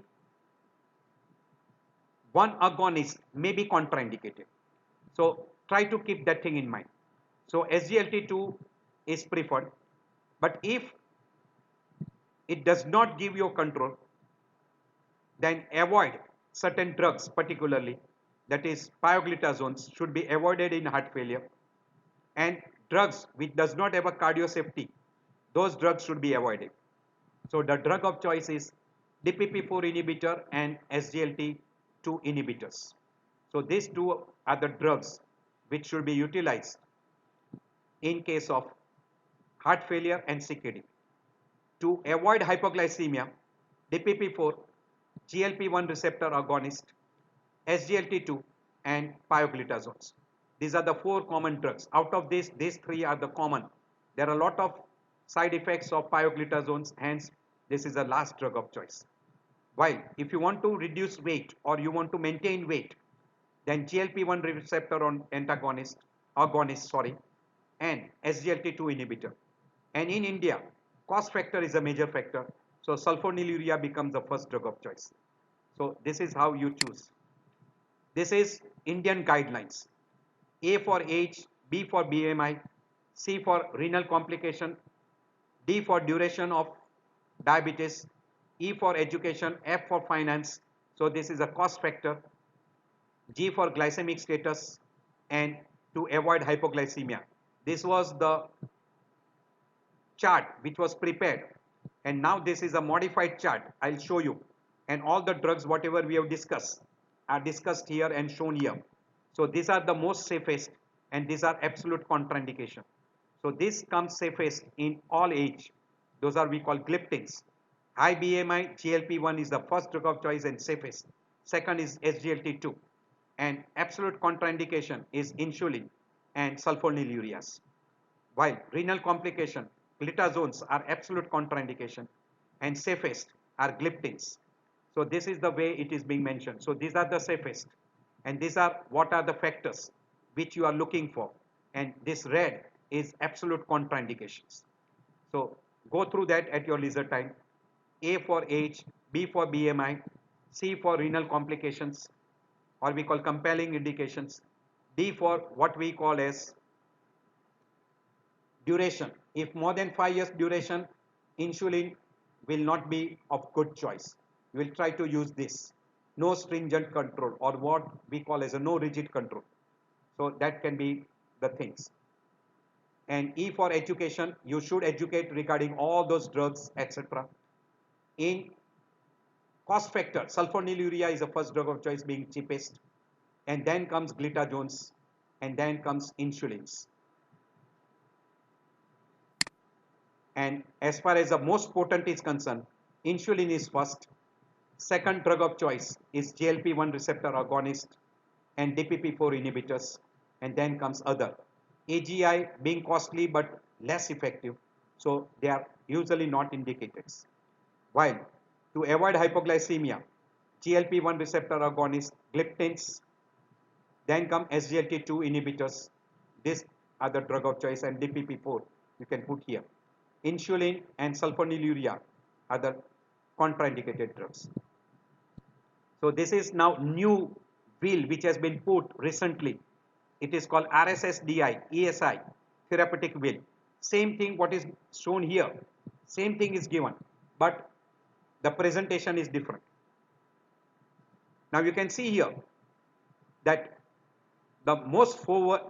agonist may be contraindicated. So try to keep that thing in mind. So SGLT2 is preferred, but if it does not give you control, then avoid certain drugs, particularly that is pioglitazones should be avoided in heart failure, and drugs which does not have a cardio safety, those drugs should be avoided. So the drug of choice is DPP-4 inhibitor and SGLT2 inhibitors. So these two are the drugs which should be utilized in case of heart failure and CKD. To avoid hypoglycemia, DPP-4, GLP-1 receptor agonist, SGLT2 and pioglitazones. These are the four common drugs. Out of this, these three are the common. There are a lot of side effects of pioglitazones, hence this is the last drug of choice. While if you want to reduce weight or you want to maintain weight, then GLP-1 receptor on agonist, and SGLT2 inhibitor. And in India, cost factor is a major factor. So sulfonylurea becomes the first drug of choice. So this is how you choose. This is Indian guidelines. A for age, B for BMI, C for renal complication, D for duration of diabetes, E for education, F for finance. So this is a cost factor. G for glycemic status, and to avoid hypoglycemia. This was the chart which was prepared, and now this is a modified chart. I'll show you, and all the drugs whatever we have discussed are discussed here and shown here. So these are the most safest, and these are absolute contraindication. So this comes safest in all age. Those are we call gliptins. High BMI, GLP-1 is the first drug of choice and safest. Second is SGLT2, and absolute contraindication is insulin and sulfonylureas. While renal complication, glitazones are absolute contraindication, and safest are gliptins. So this is the way it is being mentioned. So these are the safest, and these are what are the factors which you are looking for, and this red is absolute contraindications. So go through that at your leisure time. A for age, B for BMI, C for renal complications, or we call compelling indications, D for what we call as duration. If more than 5 years duration, insulin will not be of good choice. You will try to use this. No stringent control, or what we call as a no rigid control. So that can be the things. And E for education, you should educate regarding all those drugs, etc. In cost factor, sulfonylurea is the first drug of choice, being cheapest, and then comes glitazones, and then comes insulins. And as far as the most potent is concerned, insulin is first. Second drug of choice is GLP-1 receptor agonist and DPP-4 inhibitors, and then comes other. AGI being costly but less effective, so they are usually not indicated. While to avoid hypoglycemia, GLP-1 receptor agonist, gliptins, then come SGLT2 inhibitors. These are the drug of choice, and DPP-4 you can put here. Insulin and sulfonylurea are the contraindicated drugs. So this is now new wheel which has been put recently. It is called RSSDI, ESI, therapeutic wheel. Same thing what is shown here, same thing is given, but the presentation is different. Now you can see here that the most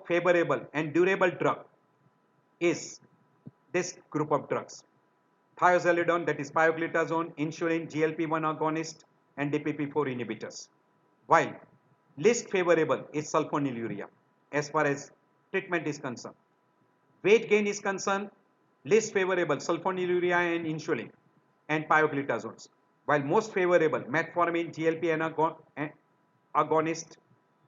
favorable and durable drug is this group of drugs. Thiazolidine, that is pioglitazone, insulin, GLP-1 agonist, and DPP-4 inhibitors. While least favorable is sulfonylurea as far as treatment is concerned. Weight gain is concerned, least favorable sulfonylurea and insulin and pioglitazones. While most favorable metformin, GLP-1 agonist,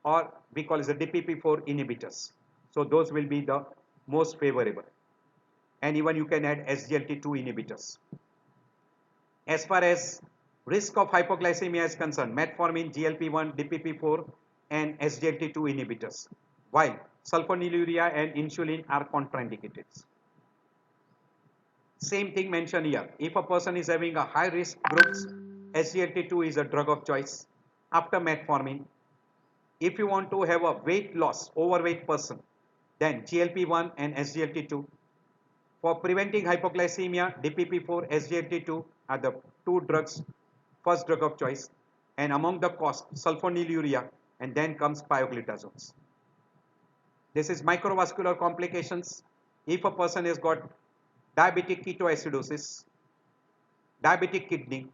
or we call it the DPP-4 inhibitors. So those will be the most favorable. And even you can add SGLT2 inhibitors. As far as risk of hypoglycemia is concerned, metformin, GLP-1, DPP-4 and SGLT2 inhibitors, while sulfonylurea and insulin are contraindicated. Same thing mentioned here. If a person is having a high risk groups, SGLT2 is a drug of choice after metformin. If you want to have a weight loss, overweight person, then GLP-1 and SGLT2. For preventing hypoglycemia, DPP-4, SGLT2 are the two drugs, first drug of choice, and among the cost, sulfonylurea, and then comes pioglitazones. This is microvascular complications. If a person has got diabetic ketoacidosis, diabetic kidney,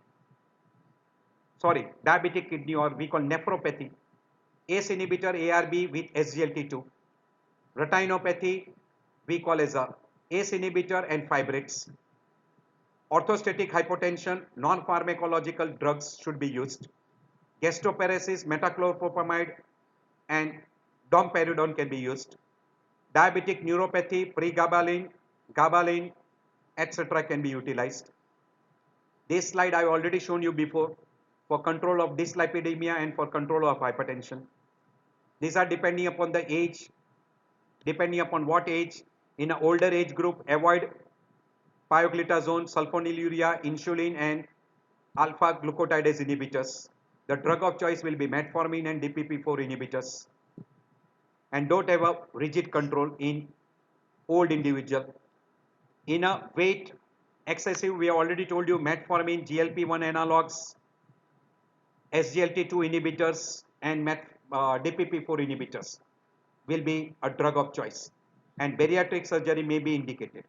or we call nephropathy, ACE inhibitor ARB with SGLT2, retinopathy we call as a ACE inhibitor and fibrates, orthostatic hypotension, non-pharmacological drugs should be used, gastroparesis, metoclopramide and domperidone can be used, diabetic neuropathy, pregabalin, gabalin, etc. can be utilized. This slide I have already shown you before for control of dyslipidemia and for control of hypertension. These are depending upon the age, depending upon what age. In an older age group, avoid pioglitazone, sulfonylurea, insulin and alpha glucosidase inhibitors. The drug of choice will be metformin and DPP4 inhibitors. And don't have a rigid control in old individual. In a weight excessive, we have already told you metformin, GLP-1 analogs, SGLT2 inhibitors and DPP4 inhibitors will be a drug of choice, and bariatric surgery may be indicated.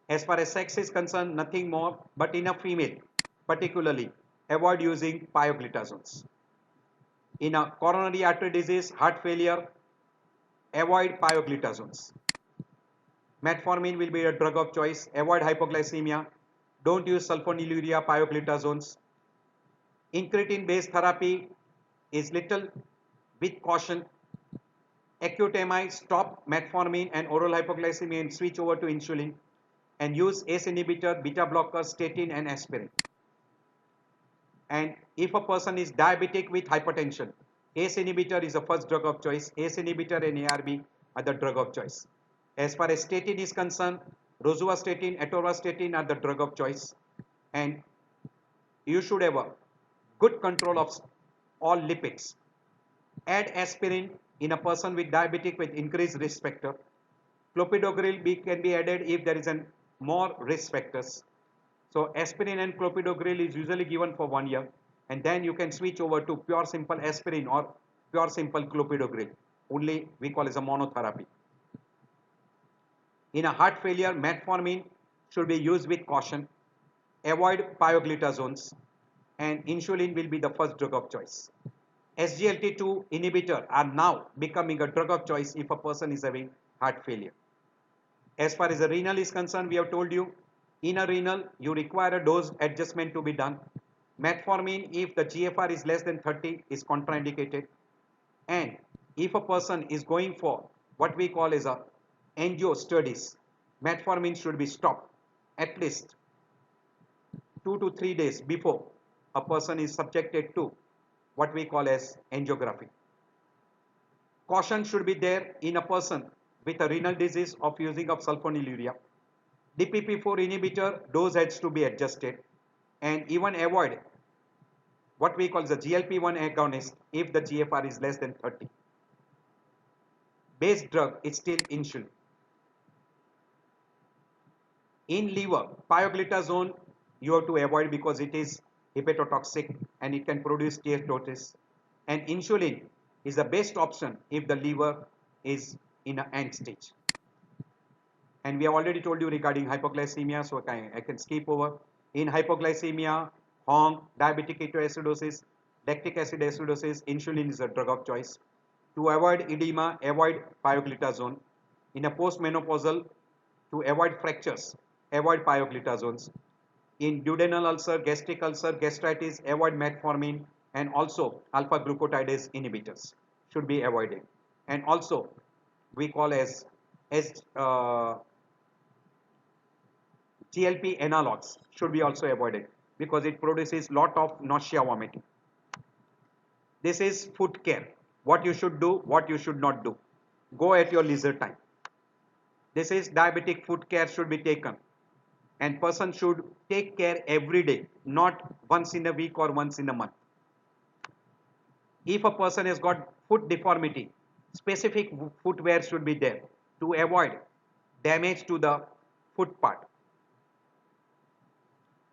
As far as sex is concerned, nothing more, but in a female particularly, avoid using pioglitazones. In a coronary artery disease, heart failure, avoid pioglitazones. Metformin will be a drug of choice. Avoid hypoglycemia. Don't use sulfonylurea, pioglitazones. Incretin based therapy is little with caution. Acute MI, stop metformin and oral hypoglycemia and switch over to insulin, and use ACE inhibitor, beta blocker, statin and aspirin. And if a person is diabetic with hypertension, ACE inhibitor is the first drug of choice. ACE inhibitor and ARB are the drug of choice. As far as statin is concerned, rosuvastatin, atorvastatin are the drug of choice, and you should have a good control of all lipids. Add aspirin in a person with diabetic with increased risk factor. Clopidogrel can be added if there is an more risk factors. So aspirin and clopidogrel is usually given for 1 year, and then you can switch over to pure simple aspirin or pure simple clopidogrel. Only we call as a monotherapy. In a heart failure, metformin should be used with caution. Avoid pioglitazones, and insulin will be the first drug of choice. SGLT2 inhibitor are now becoming a drug of choice if a person is having heart failure. As far as the renal is concerned, we have told you in a renal you require a dose adjustment to be done. Metformin, if the GFR is less than 30, is contraindicated, and if a person is going for what we call as a angio studies, metformin should be stopped at least 2 to 3 days before a person is subjected to what we call as angiography. Caution should be there in a person with a renal disease of using of sulfonylurea. DPP4 inhibitor dose has to be adjusted, and even avoid what we call the GLP-1 agonist if the GFR is less than 30. Base drug is still insulin. In liver, pioglitazone you have to avoid because it is hepatotoxic and it can produce steatosis, and insulin is the best option if the liver is in an end stage. And we have already told you regarding hypoglycemia, so I can skip over. In hypoglycemia, HONG, diabetic ketoacidosis, lactic acid acidosis, insulin is a drug of choice. To avoid edema, avoid pioglitazone. In a postmenopausal, to avoid fractures, avoid pioglitazones. In duodenal ulcer, gastric ulcer, gastritis, avoid metformin, and also alpha glucosidase inhibitors should be avoided. And also we call as GLP analogs should be also avoided because it produces lot of nausea, vomiting. This is foot care. What you should do, what you should not do. Go at your leisure time. This is diabetic foot care should be taken, and person should take care every day, not once in a week or once in a month. If a person has got foot deformity, specific footwear should be there to avoid damage to the foot part.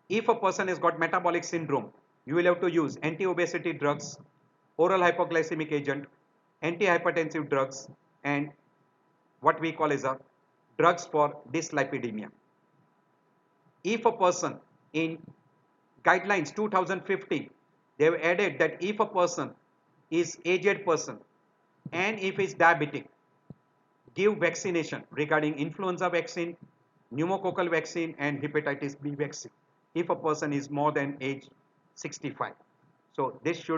If a person has got metabolic syndrome, you will have to use anti-obesity drugs, oral hypoglycemic agent, antihypertensive drugs, and what we call as a drugs for dyslipidemia. if a person in guidelines 2015, they've added that if a person is aged person and if is diabetic, give vaccination regarding influenza vaccine, pneumococcal vaccine and hepatitis B vaccine if a person is more than age 65. So this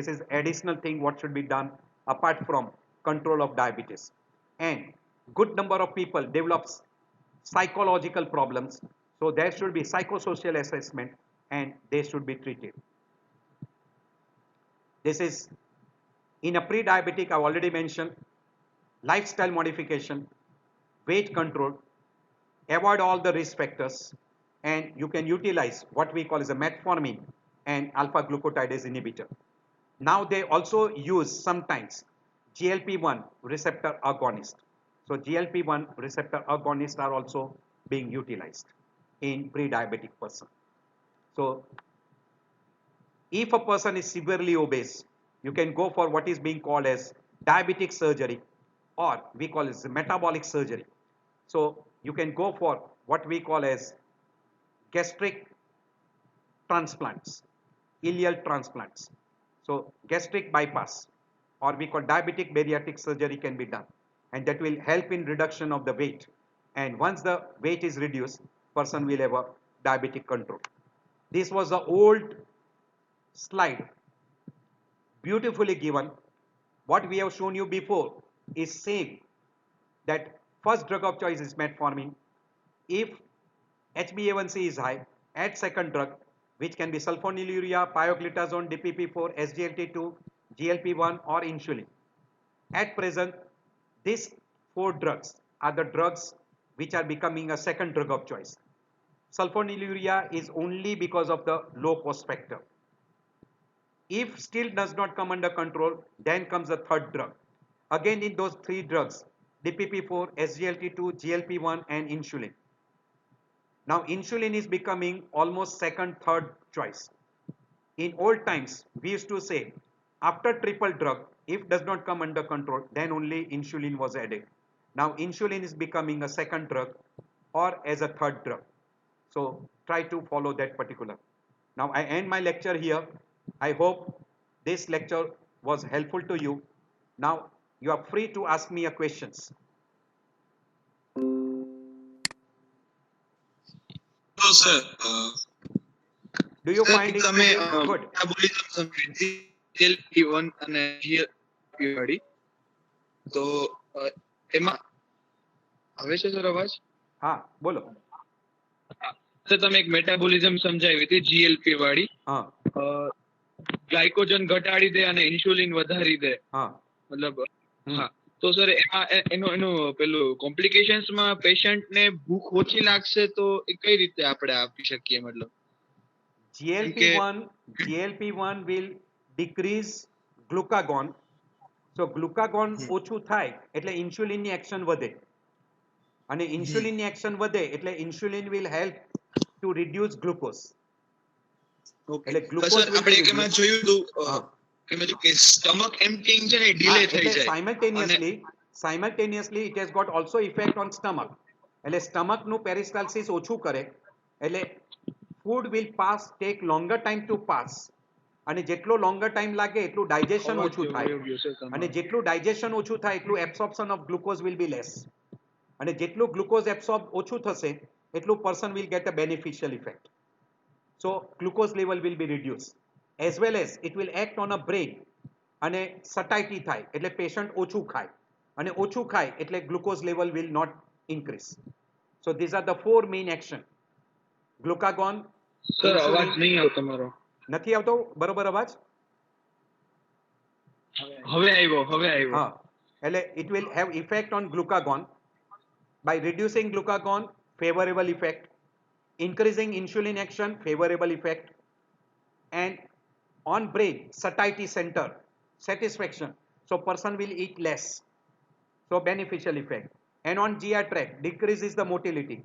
is additional thing what should be done apart from control of diabetes. And good number of people develops psychological problems. So there should be psychosocial assessment and they should be treated. This is in a pre-diabetic, I've already mentioned, lifestyle modification, weight control, avoid all the risk factors, and you can utilize what we call as a metformin and alpha glucosidase inhibitor. Now they also use sometimes GLP-1 receptor agonist. So GLP-1 receptor agonists are also being utilized in pre-diabetic person. So if a person is severely obese, you can go for what is being called as diabetic surgery or we call it metabolic surgery. So you can go for what we call as gastric transplants, ileal transplants. So gastric bypass or we call diabetic bariatric surgery can be done and that will help in reduction of the weight. And once the weight is reduced, person will have a diabetic control. This was the old slide, beautifully given. What we have shown you before is same, that first drug of choice is metformin. If HbA1c is high, add second drug which can be sulfonylurea, pioglitazone, DPP4, SGLT2, GLP-1 or insulin. At present, these 4 drugs are the drugs which are becoming a second drug of choice. Sulfonylurea is only because of the low cost factor. If still does not come under control, then comes the third drug. Again in those 3 drugs, DPP4, SGLT2, GLP-1 and insulin. Now insulin is becoming almost second, third choice. In old times, we used to say after triple drug, if does not come under control, then only insulin was added. Now insulin is becoming a second drug or as a third drug. So try to follow that particular. Now I end my lecture here. I hope this lecture was helpful to you. Now you are free to ask me a questions. So, sir, Do you sir, find it તમે good? metabolism સમજી GLP-1 અને GLP વાળી તો એમાં આવે છે sir અવાજ? હા બોલો. સર તમે એક મેટાબોલિઝમ સમજાવી હતી GLP વાળી, હા ગ્લાયકોજન ઘટાડી દે અને ઇન્સ્યુલિન વધારી દે, હા મતલબ હા. તો સર એમાં એનું પેલું કોમ્પ્લિકેશન્સ માં પેશન્ટ ને ભૂખ ઓછી લાગશે તો એ કઈ રીતે આપણે આપી શકીએ મતલબ? GLP-1 will decrease glucagon. So glucagon ઓછું થાય એટલે ઇન્સ્યુલિન ની એક્શન વધે અને ઇન્સ્યુલિન ની એક્શન વધે એટલે insulin will help to reduce glucose. એટલે glucose will આપણે એમાં જોયું હતું કે સ્ટમક એમ્પ્ટીંગ છે ને ડિલે થઈ જાય. Simultaneously it has got also effect on stomach. એટલે stomach નું peristalsis ઓછું કરે એટલે food will take longer time to pass અને જેટલો longer time લાગે એટલું digestion ઓછું થાય અને જેટલું digestion ઓછું થાય એટલું absorption of glucose will be less અને જેટલું glucose absorb ઓછું થશે એટલું person will get a beneficial effect. So glucose level will be reduced as well as it will act on a brain અને satiety થાય એટલે patient ઓછું ખાય અને ઓછું ખાય એટલે glucose level will not increase. So these are the 4 main action. Glucagon. Sir અવાજ નહીં આવતો તમારો. નથી આવતો બરોબર અવાજ? હવે આવ્યો. હા એટલે it will have effect on glucagon. By reducing glucagon, favorable effect. Increasing insulin action, favorable effect. And on brain, satiety center, satisfaction. So person will eat less. So beneficial effect. And on GI tract, decreases the motility.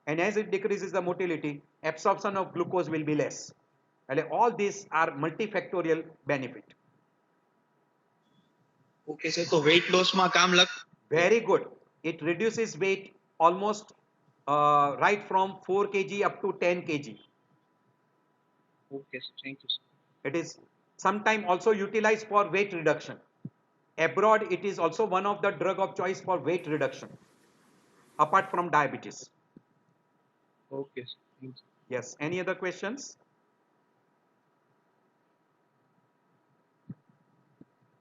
And as it decreases the motility, absorption of glucose will be less. And all these are multifactorial benefit. Okay, sir. So weight loss માં કામ લાગ? Very good. It reduces weight almost right from 4 kg up to 10 kg. Okay, sir. Thank you, sir. It is sometimes also utilized for weight reduction. Abroad, it is also one of the drug of choice for weight reduction, apart from diabetes. Okay, sir. Thank you. Yes. Any other questions?